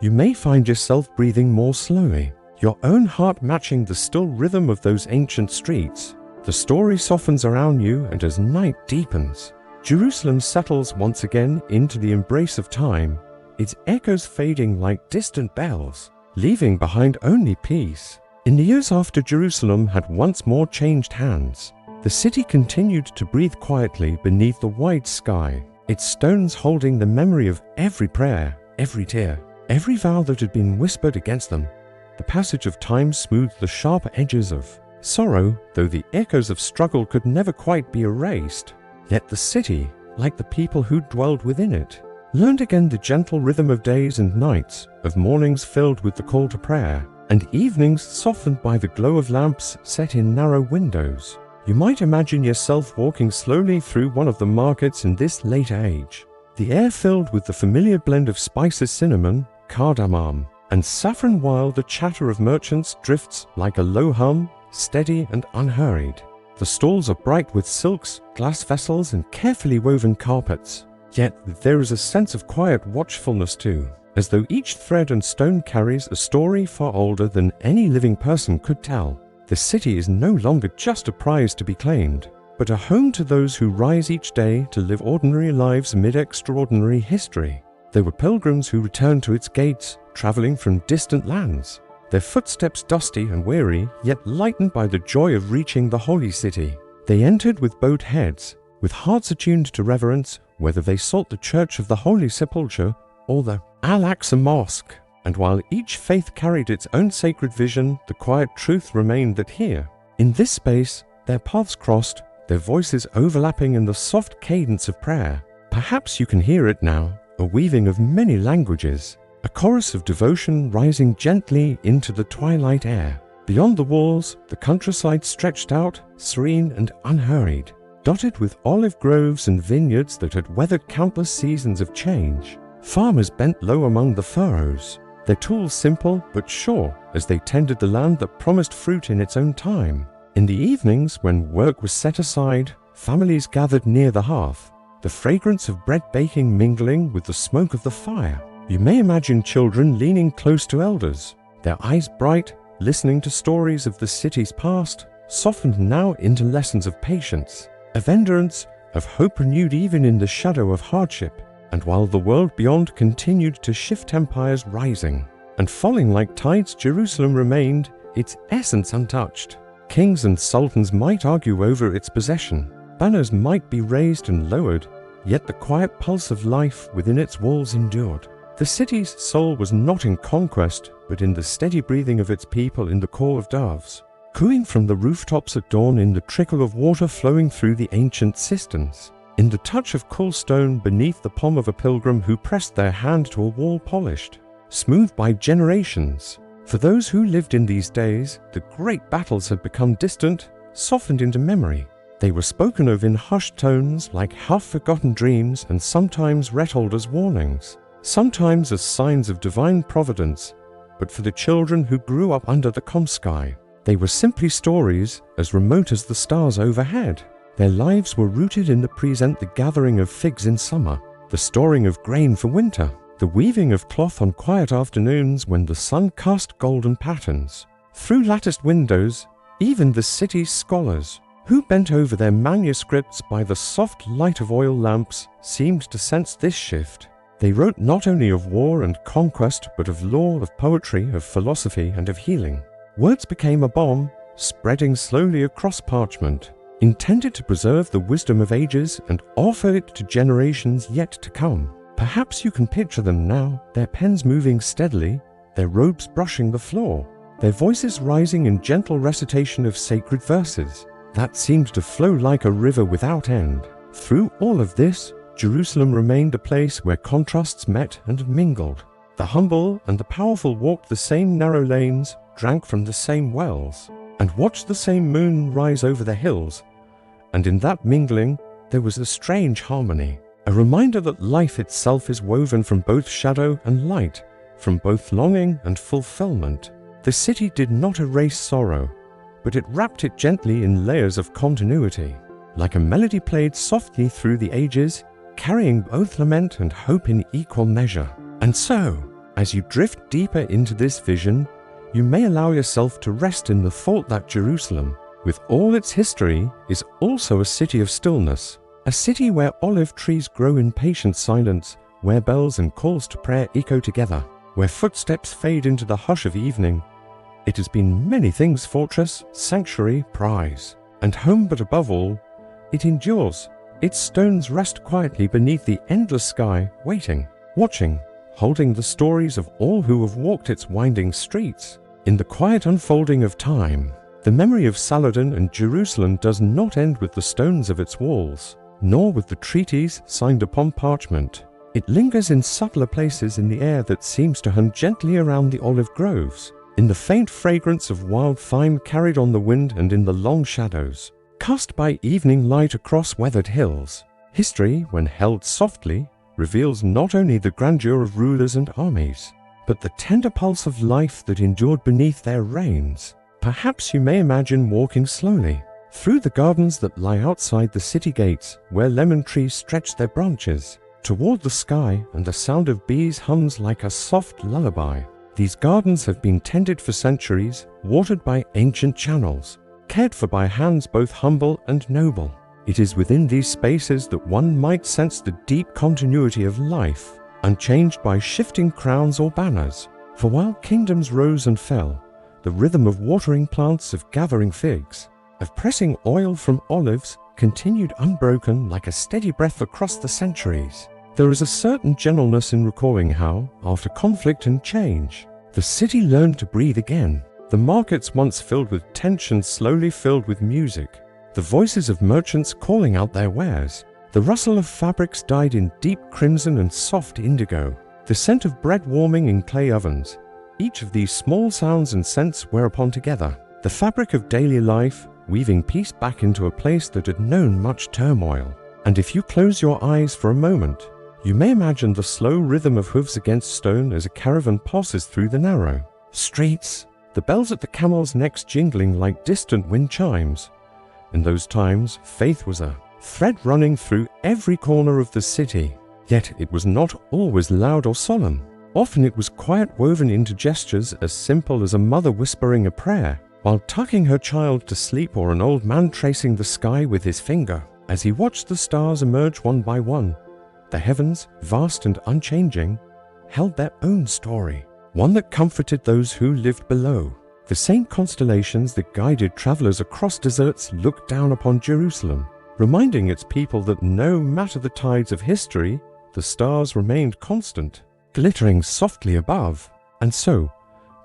you may find yourself breathing more slowly, your own heart matching the still rhythm of those ancient streets. The story softens around you, and as night deepens, Jerusalem settles once again into the embrace of time, its echoes fading like distant bells, leaving behind only peace. In the years after Jerusalem had once more changed hands, the city continued to breathe quietly beneath the wide sky, its stones holding the memory of every prayer, every tear, every vow that had been whispered against them. The passage of time smoothed the sharp edges of sorrow, though the echoes of struggle could never quite be erased. Yet the city, like the people who dwelled within it, learned again the gentle rhythm of days and nights, of mornings filled with the call to prayer, and evenings softened by the glow of lamps set in narrow windows. You might imagine yourself walking slowly through one of the markets in this late age, the air filled with the familiar blend of spices, cinnamon, cardamom, and saffron, while the chatter of merchants drifts like a low hum, steady and unhurried. The stalls are bright with silks, glass vessels, and carefully woven carpets. Yet there is a sense of quiet watchfulness too, as though each thread and stone carries a story far older than any living person could tell. The city is no longer just a prize to be claimed, but a home to those who rise each day to live ordinary lives amid extraordinary history. There were pilgrims who returned to its gates, traveling from distant lands, their footsteps dusty and weary, yet lightened by the joy of reaching the holy city. They entered with bowed heads, with hearts attuned to reverence, whether they sought the Church of the Holy Sepulchre or the Al-Aqsa Mosque. And while each faith carried its own sacred vision, the quiet truth remained that here, in this space, their paths crossed, their voices overlapping in the soft cadence of prayer. Perhaps you can hear it now, a weaving of many languages, a chorus of devotion rising gently into the twilight air. Beyond the walls, the countryside stretched out, serene and unhurried, dotted with olive groves and vineyards that had weathered countless seasons of change. Farmers bent low among the furrows, their tools simple but sure as they tended the land that promised fruit in its own time. In the evenings, when work was set aside, families gathered near the hearth, the fragrance of bread baking mingling with the smoke of the fire. You may imagine children leaning close to elders, their eyes bright, listening to stories of the city's past, softened now into lessons of patience, of endurance, of hope renewed even in the shadow of hardship. And while the world beyond continued to shift, empires rising and falling like tides, Jerusalem remained, its essence untouched. Kings and sultans might argue over its possession, banners might be raised and lowered, yet the quiet pulse of life within its walls endured. The city's soul was not in conquest, but in the steady breathing of its people, in the call of doves cooing from the rooftops at dawn, in the trickle of water flowing through the ancient cisterns, in the touch of cool stone beneath the palm of a pilgrim who pressed their hand to a wall polished, smooth by generations. For those who lived in these days, the great battles had become distant, softened into memory. They were spoken of in hushed tones like half-forgotten dreams, and sometimes retold as warnings, sometimes as signs of divine providence. But for the children who grew up under the calm sky, they were simply stories as remote as the stars overhead. Their lives were rooted in the present, the gathering of figs in summer, the storing of grain for winter, the weaving of cloth on quiet afternoons when the sun cast golden patterns through latticed windows, Even the city's scholars, who bent over their manuscripts by the soft light of oil lamps, seemed to sense this shift. They wrote not only of war and conquest, but of law, of poetry, of philosophy, and of healing. Words became a bomb, spreading slowly across parchment, intended to preserve the wisdom of ages and offer it to generations yet to come. Perhaps you can picture them now, their pens moving steadily, their robes brushing the floor, their voices rising in gentle recitation of sacred verses that seemed to flow like a river without end. Through all of this, Jerusalem remained a place where contrasts met and mingled. The humble and the powerful walked the same narrow lanes, drank from the same wells, and watched the same moon rise over the hills. And in that mingling, there was a strange harmony, a reminder that life itself is woven from both shadow and light, from both longing and fulfillment. The city did not erase sorrow, but it wrapped it gently in layers of continuity, like a melody played softly through the ages, carrying both lament and hope in equal measure. And so, as you drift deeper into this vision, you may allow yourself to rest in the thought that Jerusalem, with all its history, is also a city of stillness, a city where olive trees grow in patient silence, where bells and calls to prayer echo together, where footsteps fade into the hush of evening. It has been many things: fortress, sanctuary, prize, and home, but above all, it endures. Its stones rest quietly beneath the endless sky, waiting, watching, holding the stories of all who have walked its winding streets. In the quiet unfolding of time, the memory of Saladin and Jerusalem does not end with the stones of its walls, nor with the treaties signed upon parchment. It lingers in subtler places in the air that seems to hum gently around the olive groves, in the faint fragrance of wild thyme carried on the wind, and in the long shadows cast by evening light across weathered hills. History, when held softly, reveals not only the grandeur of rulers and armies, but the tender pulse of life that endured beneath their reigns. Perhaps you may imagine walking slowly through the gardens that lie outside the city gates, where lemon trees stretch their branches toward the sky, and the sound of bees hums like a soft lullaby. These gardens have been tended for centuries, watered by ancient channels, cared for by hands both humble and noble. It is within these spaces that one might sense the deep continuity of life, unchanged by shifting crowns or banners. For while kingdoms rose and fell, the rhythm of watering plants, of gathering figs, of pressing oil from olives, continued unbroken like a steady breath across the centuries. There is a certain gentleness in recalling how, after conflict and change, the city learned to breathe again. The markets once filled with tension slowly filled with music, the voices of merchants calling out their wares. The rustle of fabrics dyed in deep crimson and soft indigo, the scent of bread warming in clay ovens. Each of these small sounds and scents were upon together, the fabric of daily life, weaving peace back into a place that had known much turmoil. And if you close your eyes for a moment, you may imagine the slow rhythm of hooves against stone as a caravan passes through the narrow streets, the bells at the camels' necks jingling like distant wind chimes. In those times, faith was a thread running through every corner of the city, yet it was not always loud or solemn. Often it was quiet, woven into gestures as simple as a mother whispering a prayer while tucking her child to sleep, or an old man tracing the sky with his finger as he watched the stars emerge one by one. The heavens, vast and unchanging, held their own story, one that comforted those who lived below. The same constellations that guided travelers across deserts looked down upon Jerusalem, reminding its people that no matter the tides of history, the stars remained constant, glittering softly above. And so,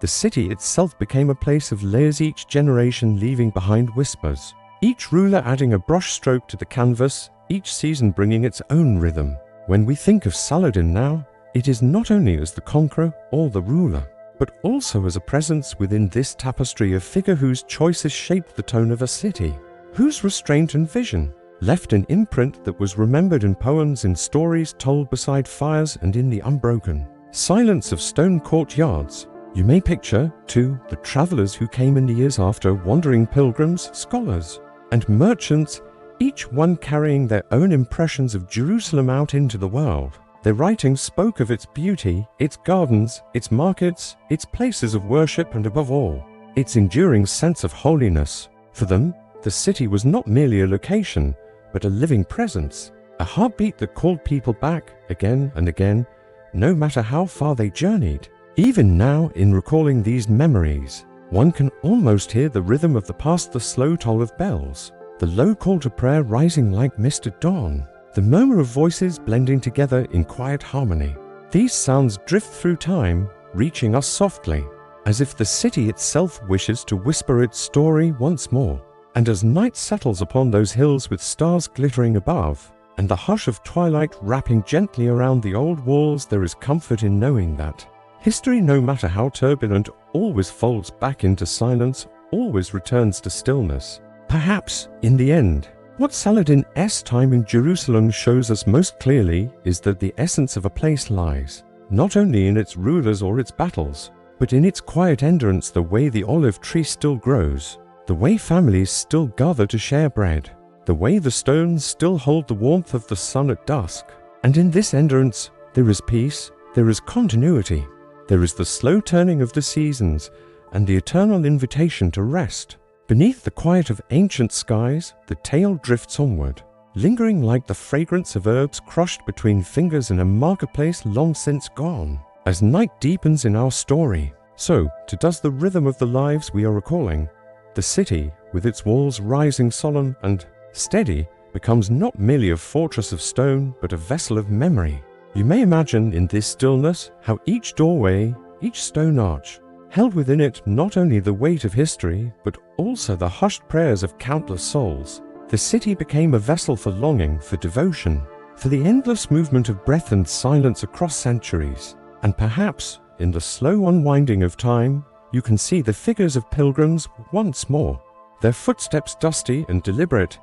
the city itself became a place of layers, each generation leaving behind whispers, each ruler adding a brushstroke to the canvas, each season bringing its own rhythm. When we think of Saladin now, it is not only as the conqueror or the ruler, but also as a presence within this tapestry, a figure whose choices shaped the tone of a city, whose restraint and vision left an imprint that was remembered in poems, in stories told beside fires, and in the unbroken silence of stone courtyards. You may picture, too, the travelers who came in the years after, wandering pilgrims, scholars, and merchants, each one carrying their own impressions of Jerusalem out into the world. Their writings spoke of its beauty, its gardens, its markets, its places of worship, and above all, its enduring sense of holiness. For them, the city was not merely a location, but a living presence, a heartbeat that called people back again and again, no matter how far they journeyed. Even now, in recalling these memories, one can almost hear the rhythm of the past, the slow toll of bells, the low call to prayer rising like mist at dawn, the murmur of voices blending together in quiet harmony. These sounds drift through time, reaching us softly, as if the city itself wishes to whisper its story once more. And as night settles upon those hills with stars glittering above, and the hush of twilight wrapping gently around the old walls, there is comfort in knowing that history, no matter how turbulent, always folds back into silence, always returns to stillness. Perhaps, in the end, what Saladin's time in Jerusalem shows us most clearly is that the essence of a place lies not only in its rulers or its battles, but in its quiet endurance, the way the olive tree still grows, the way families still gather to share bread, the way the stones still hold the warmth of the sun at dusk. And in this endurance, there is peace, there is continuity, there is the slow turning of the seasons, and the eternal invitation to rest. Beneath the quiet of ancient skies, the tale drifts onward, lingering like the fragrance of herbs crushed between fingers in a marketplace long since gone. As night deepens in our story, so too does the rhythm of the lives we are recalling. The city, with its walls rising solemn and steady, becomes not merely a fortress of stone, but a vessel of memory. You may imagine in this stillness how each doorway, each stone arch, held within it not only the weight of history, but also the hushed prayers of countless souls. The city became a vessel for longing, for devotion, for the endless movement of breath and silence across centuries. And perhaps, in the slow unwinding of time, you can see the figures of pilgrims once more, their footsteps dusty and deliberate.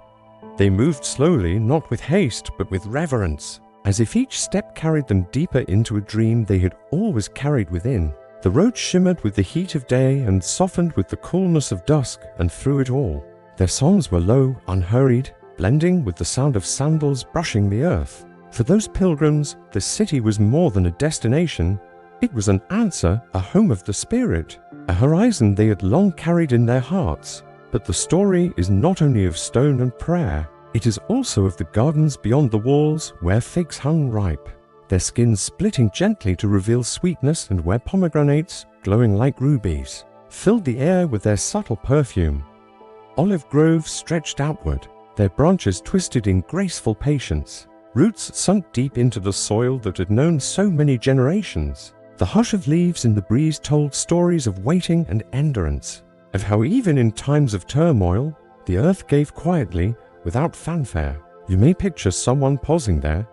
They moved slowly, not with haste, but with reverence, as if each step carried them deeper into a dream they had always carried within. The road shimmered with the heat of day and softened with the coolness of dusk, and through it all, their songs were low, unhurried, blending with the sound of sandals brushing the earth. For those pilgrims, the city was more than a destination. It was an answer, a home of the spirit, a horizon they had long carried in their hearts. But the story is not only of stone and prayer, it is also of the gardens beyond the walls where figs hung ripe, their skins splitting gently to reveal sweetness, and where pomegranates, glowing like rubies, filled the air with their subtle perfume. Olive groves stretched outward, their branches twisted in graceful patience, roots sunk deep into the soil that had known so many generations. The hush of leaves in the breeze told stories of waiting and endurance, of how even in times of turmoil, the earth gave quietly, without fanfare. You may picture someone pausing there,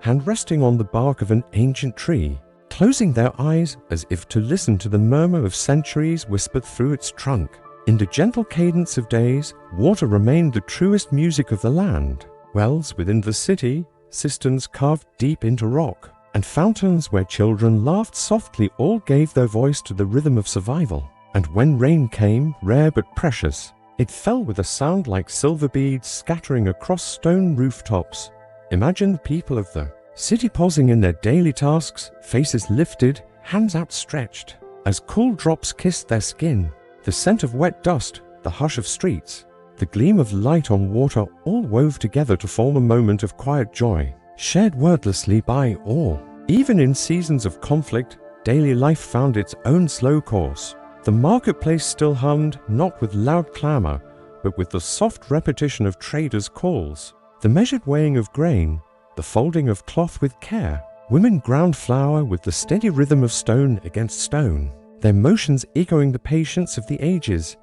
hand resting on the bark of an ancient tree, closing their eyes as if to listen to the murmur of centuries whispered through its trunk. In the gentle cadence of days, water remained the truest music of the land. Wells within the city, cisterns carved deep into rock, and fountains where children laughed softly all gave their voice to the rhythm of survival. And when rain came, rare but precious, it fell with a sound like silver beads scattering across stone rooftops. Imagine the people of the city pausing in their daily tasks, faces lifted, hands outstretched, as cool drops kissed their skin. The scent of wet dust, the hush of streets, the gleam of light on water all wove together to form a moment of quiet joy, shared wordlessly by all. Even in seasons of conflict, daily life found its own slow course. The marketplace still hummed, not with loud clamor, but with the soft repetition of traders' calls, the measured weighing of grain, the folding of cloth with care. Women ground flour with the steady rhythm of stone against stone, their motions echoing the patience of the ages.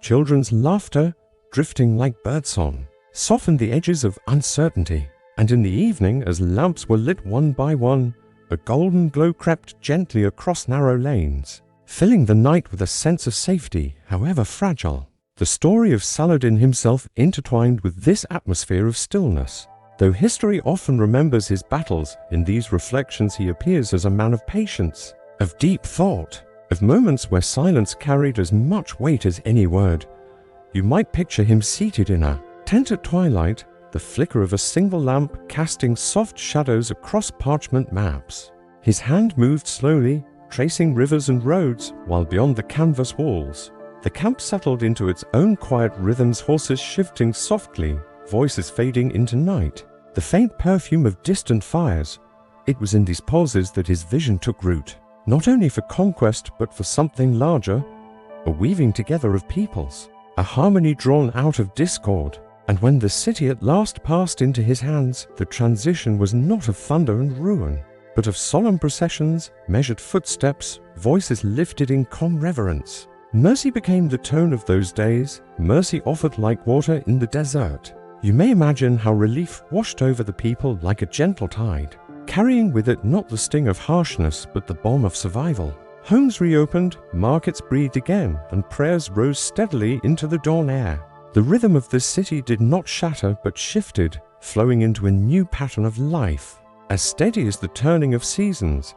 Children's laughter, drifting like birdsong, softened the edges of uncertainty. And in the evening, as lamps were lit one by one, a golden glow crept gently across narrow lanes, filling the night with a sense of safety, however fragile. The story of Saladin himself intertwined with this atmosphere of stillness. Though history often remembers his battles, in these reflections he appears as a man of patience, of deep thought, of moments where silence carried as much weight as any word. You might picture him seated in a tent at twilight, the flicker of a single lamp casting soft shadows across parchment maps. His hand moved slowly, tracing rivers and roads, while beyond the canvas walls, The camp settled into its own quiet rhythms, horses shifting softly, voices fading into night. The faint perfume of distant fires. It was in these pauses that his vision took root, not only for conquest but for something larger, a weaving together of peoples, a harmony drawn out of discord. And when the city at last passed into his hands, the transition was not of thunder and ruin, but of solemn processions, measured footsteps, voices lifted in calm reverence. Mercy became the tone of those days, mercy offered like water in the desert. You may imagine how relief washed over the people like a gentle tide, carrying with it not the sting of harshness but the balm of survival. Homes reopened, markets breathed again, and prayers rose steadily into the dawn air. The rhythm of the city did not shatter but shifted, flowing into a new pattern of life, as steady as the turning of seasons.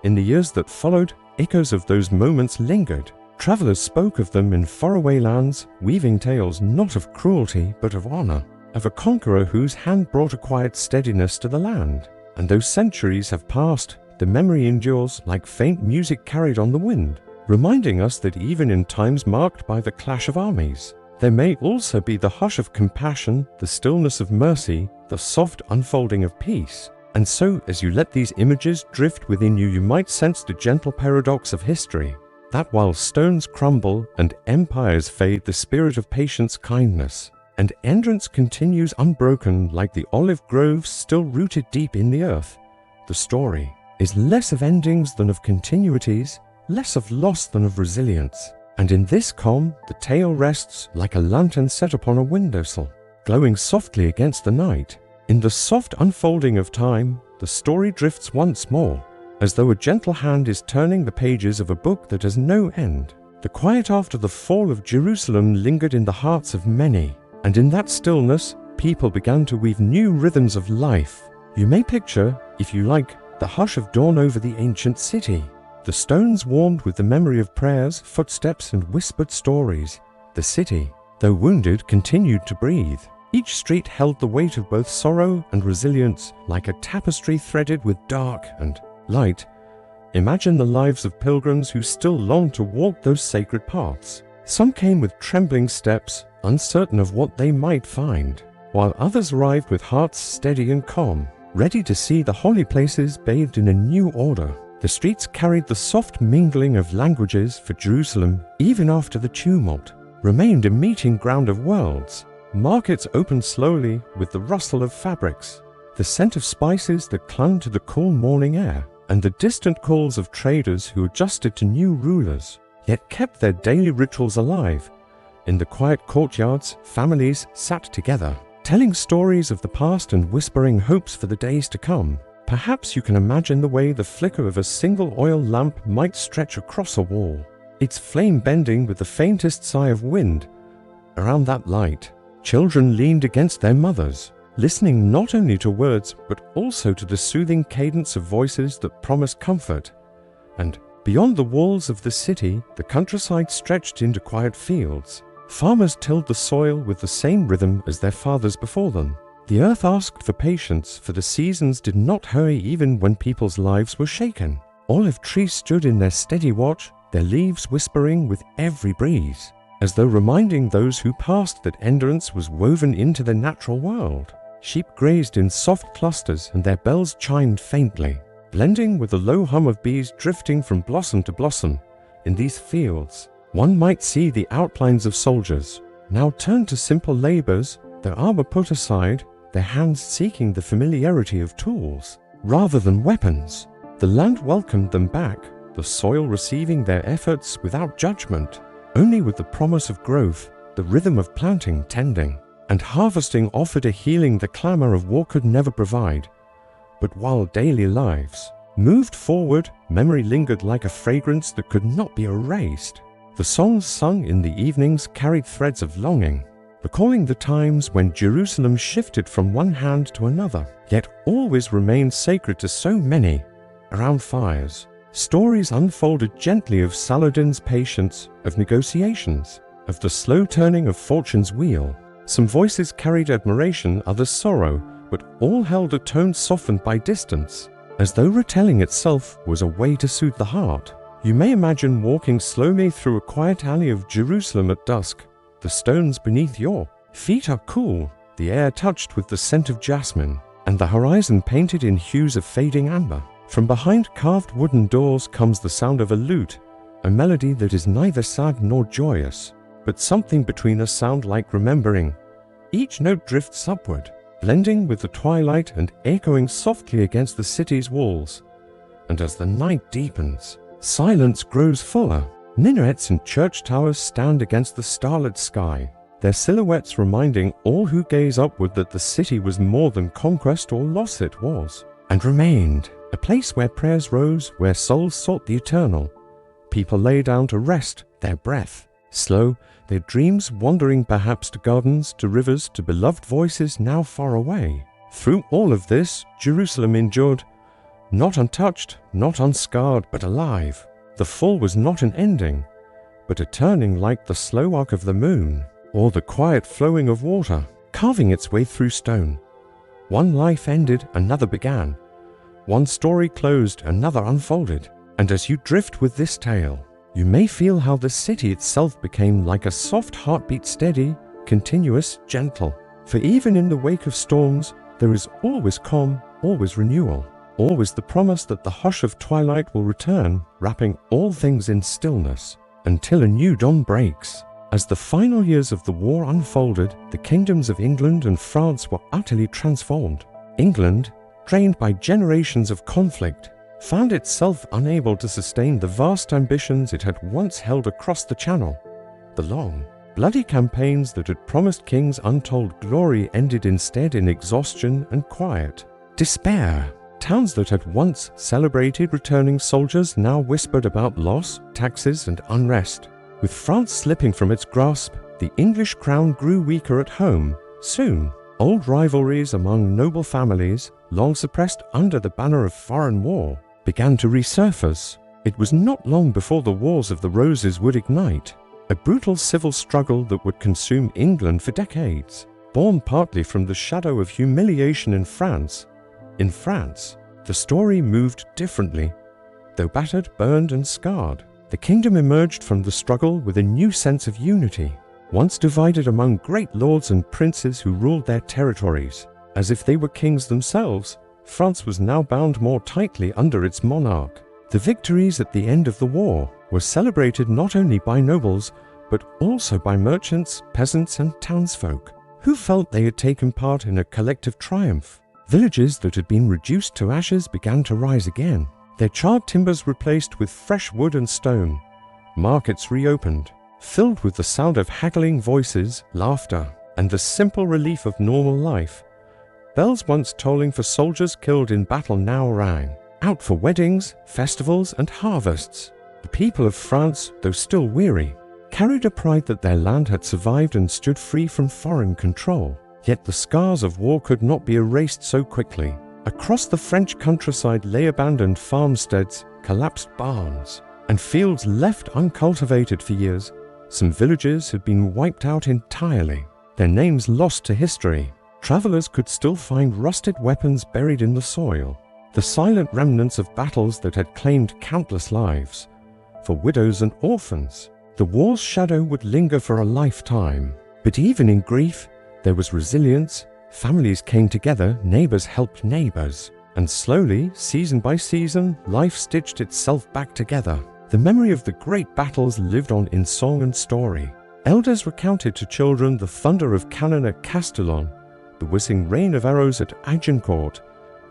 In the years that followed, echoes of those moments lingered. Travelers spoke of them in faraway lands, weaving tales not of cruelty but of honor, of a conqueror whose hand brought a quiet steadiness to the land. And though centuries have passed, the memory endures like faint music carried on the wind, reminding us that even in times marked by the clash of armies, there may also be the hush of compassion, the stillness of mercy, the soft unfolding of peace. And so, as you let these images drift within you, you might sense the gentle paradox of history, that while stones crumble and empires fade, the spirit of patience, kindness, and endurance continues unbroken like the olive groves still rooted deep in the earth. The story is less of endings than of continuities, less of loss than of resilience. And in this calm, the tale rests like a lantern set upon a windowsill, glowing softly against the night. In the soft unfolding of time, the story drifts once more, as though a gentle hand is turning the pages of a book that has no end. The quiet after the fall of Jerusalem lingered in the hearts of many, and in that stillness, people began to weave new rhythms of life. You may picture, if you like, the hush of dawn over the ancient city. The stones warmed with the memory of prayers, footsteps, and whispered stories. The city, though wounded, continued to breathe. Each street held the weight of both sorrow and resilience, like a tapestry threaded with dark and light. Imagine the lives of pilgrims who still longed to walk those sacred paths. Some came with trembling steps, uncertain of what they might find, while others arrived with hearts steady and calm, ready to see the holy places bathed in a new order. The streets carried the soft mingling of languages, for Jerusalem, even after the tumult, remained a meeting ground of worlds. Markets opened slowly with the rustle of fabrics, the scent of spices that clung to the cool morning air, and the distant calls of traders who adjusted to new rulers, yet kept their daily rituals alive. In the quiet courtyards, families sat together, telling stories of the past and whispering hopes for the days to come. Perhaps you can imagine the way the flicker of a single oil lamp might stretch across a wall, its flame bending with the faintest sigh of wind. Around that light, children leaned against their mothers, listening not only to words but also to the soothing cadence of voices that promised comfort. And beyond the walls of the city, the countryside stretched into quiet fields. Farmers tilled the soil with the same rhythm as their fathers before them. The earth asked for patience, for the seasons did not hurry even when people's lives were shaken. Olive trees stood in their steady watch, their leaves whispering with every breeze, as though reminding those who passed that endurance was woven into the natural world. Sheep grazed in soft clusters and their bells chimed faintly, blending with the low hum of bees drifting from blossom to blossom. In these fields, one might see the outlines of soldiers, now turned to simple labors, their armor put aside, their hands seeking the familiarity of tools rather than weapons. The land welcomed them back, the soil receiving their efforts without judgment, only with the promise of growth, the rhythm of planting, tending, and harvesting offered a healing the clamor of war could never provide. But while daily lives moved forward, memory lingered like a fragrance that could not be erased. The songs sung in the evenings carried threads of longing, recalling the times when Jerusalem shifted from one hand to another, yet always remained sacred to so many. Around fires, stories unfolded gently of Saladin's patience, of negotiations, of the slow turning of fortune's wheel. Some voices carried admiration, others sorrow, but all held a tone softened by distance, as though retelling itself was a way to soothe the heart. You may imagine walking slowly through a quiet alley of Jerusalem at dusk. The stones beneath your feet are cool, the air touched with the scent of jasmine, and the horizon painted in hues of fading amber. From behind carved wooden doors comes the sound of a lute, a melody that is neither sad nor joyous, but something between a sound like remembering. Each note drifts upward, blending with the twilight and echoing softly against the city's walls. And as the night deepens, silence grows fuller. Minarets and church towers stand against the starlit sky, their silhouettes reminding all who gaze upward that the city was more than conquest or loss. It was, and remained, a place where prayers rose, where souls sought the eternal. People lay down to rest, their breath slow, their dreams wandering perhaps to gardens, to rivers, to beloved voices now far away. Through all of this, Jerusalem endured, not untouched, not unscarred, but alive. The fall was not an ending, but a turning like the slow arc of the moon, or the quiet flowing of water, carving its way through stone. One life ended, another began. One story closed, another unfolded. And as you drift with this tale, you may feel how the city itself became like a soft heartbeat, steady, continuous, gentle. For even in the wake of storms, there is always calm, always renewal, always the promise that the hush of twilight will return, wrapping all things in stillness, until a new dawn breaks. As the final years of the war unfolded, the kingdoms of England and France were utterly transformed. England, drained by generations of conflict, found itself unable to sustain the vast ambitions it had once held across the Channel. The long, bloody campaigns that had promised kings untold glory ended instead in exhaustion and quiet despair. Towns that had once celebrated returning soldiers now whispered about loss, taxes, and unrest. With France slipping from its grasp, the English crown grew weaker at home. Soon, old rivalries among noble families, long suppressed under the banner of foreign war, began to resurface. It was not long before the Wars of the Roses would ignite, a brutal civil struggle that would consume England for decades, born partly from the shadow of humiliation in France. In France, the story moved differently. Though battered, burned, and scarred, the kingdom emerged from the struggle with a new sense of unity. Once divided among great lords and princes who ruled their territories, as if they were kings themselves, France was now bound more tightly under its monarch. The victories at the end of the war were celebrated not only by nobles, but also by merchants, peasants, and townsfolk, who felt they had taken part in a collective triumph. Villages that had been reduced to ashes began to rise again, their charred timbers replaced with fresh wood and stone. Markets reopened, filled with the sound of haggling voices, laughter, and the simple relief of normal life. Bells once tolling for soldiers killed in battle now rang out for weddings, festivals, and harvests. The people of France, though still weary, carried a pride that their land had survived and stood free from foreign control. Yet the scars of war could not be erased so quickly. Across the French countryside lay abandoned farmsteads, collapsed barns, and fields left uncultivated for years. Some villages had been wiped out entirely, their names lost to history. Travelers could still find rusted weapons buried in the soil, the silent remnants of battles that had claimed countless lives. For widows and orphans, the war's shadow would linger for a lifetime. But even in grief, there was resilience. Families came together, neighbors helped neighbors, and slowly, season by season, life stitched itself back together. The memory of the great battles lived on in song and story. Elders recounted to children the thunder of cannon at Castellon, the whizzing rain of arrows at Agincourt,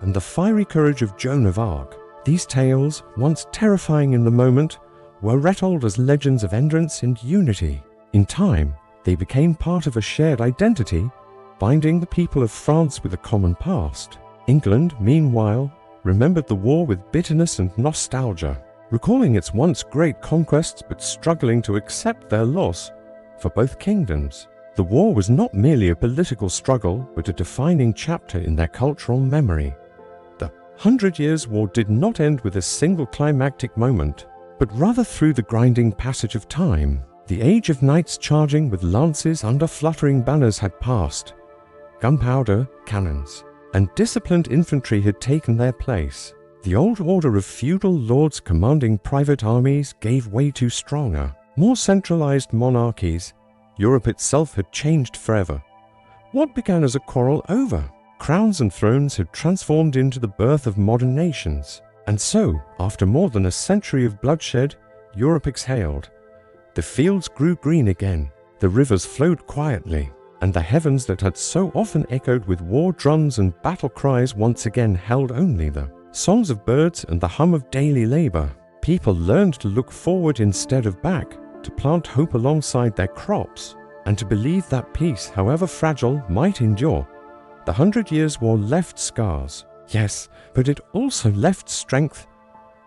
and the fiery courage of Joan of Arc. These tales, once terrifying in the moment, were retold as legends of endurance and unity. In time, they became part of a shared identity, binding the people of France with a common past. England, meanwhile, remembered the war with bitterness and nostalgia, recalling its once great conquests but struggling to accept their loss. For both kingdoms, the war was not merely a political struggle, but a defining chapter in their cultural memory. The 100 Years' War did not end with a single climactic moment, but rather through the grinding passage of time. The age of knights charging with lances under fluttering banners had passed. Gunpowder, cannons, and disciplined infantry had taken their place. The old order of feudal lords commanding private armies gave way to stronger, more centralized monarchies. Europe itself had changed forever. What began as a quarrel over crowns and thrones had transformed into the birth of modern nations. And so, after more than a century of bloodshed, Europe exhaled. The fields grew green again, the rivers flowed quietly, and the heavens that had so often echoed with war drums and battle cries once again held only the songs of birds and the hum of daily labor. People learned to look forward instead of back, to plant hope alongside their crops, and to believe that peace, however fragile, might endure. The 100 Years' War left scars, yes, but it also left strength.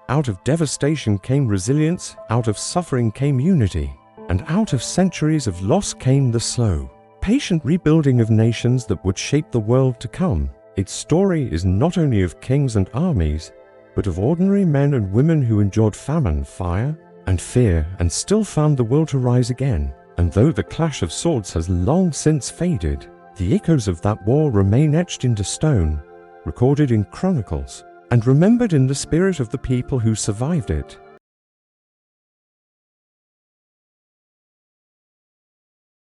Out of devastation came resilience, out of suffering came unity, and out of centuries of loss came the slow, patient rebuilding of nations that would shape the world to come. Its story is not only of kings and armies, but of ordinary men and women who endured famine, fire, and fear, and still found the will to rise again. And though the clash of swords has long since faded, the echoes of that war remain etched into stone, recorded in chronicles, and remembered in the spirit of the people who survived it.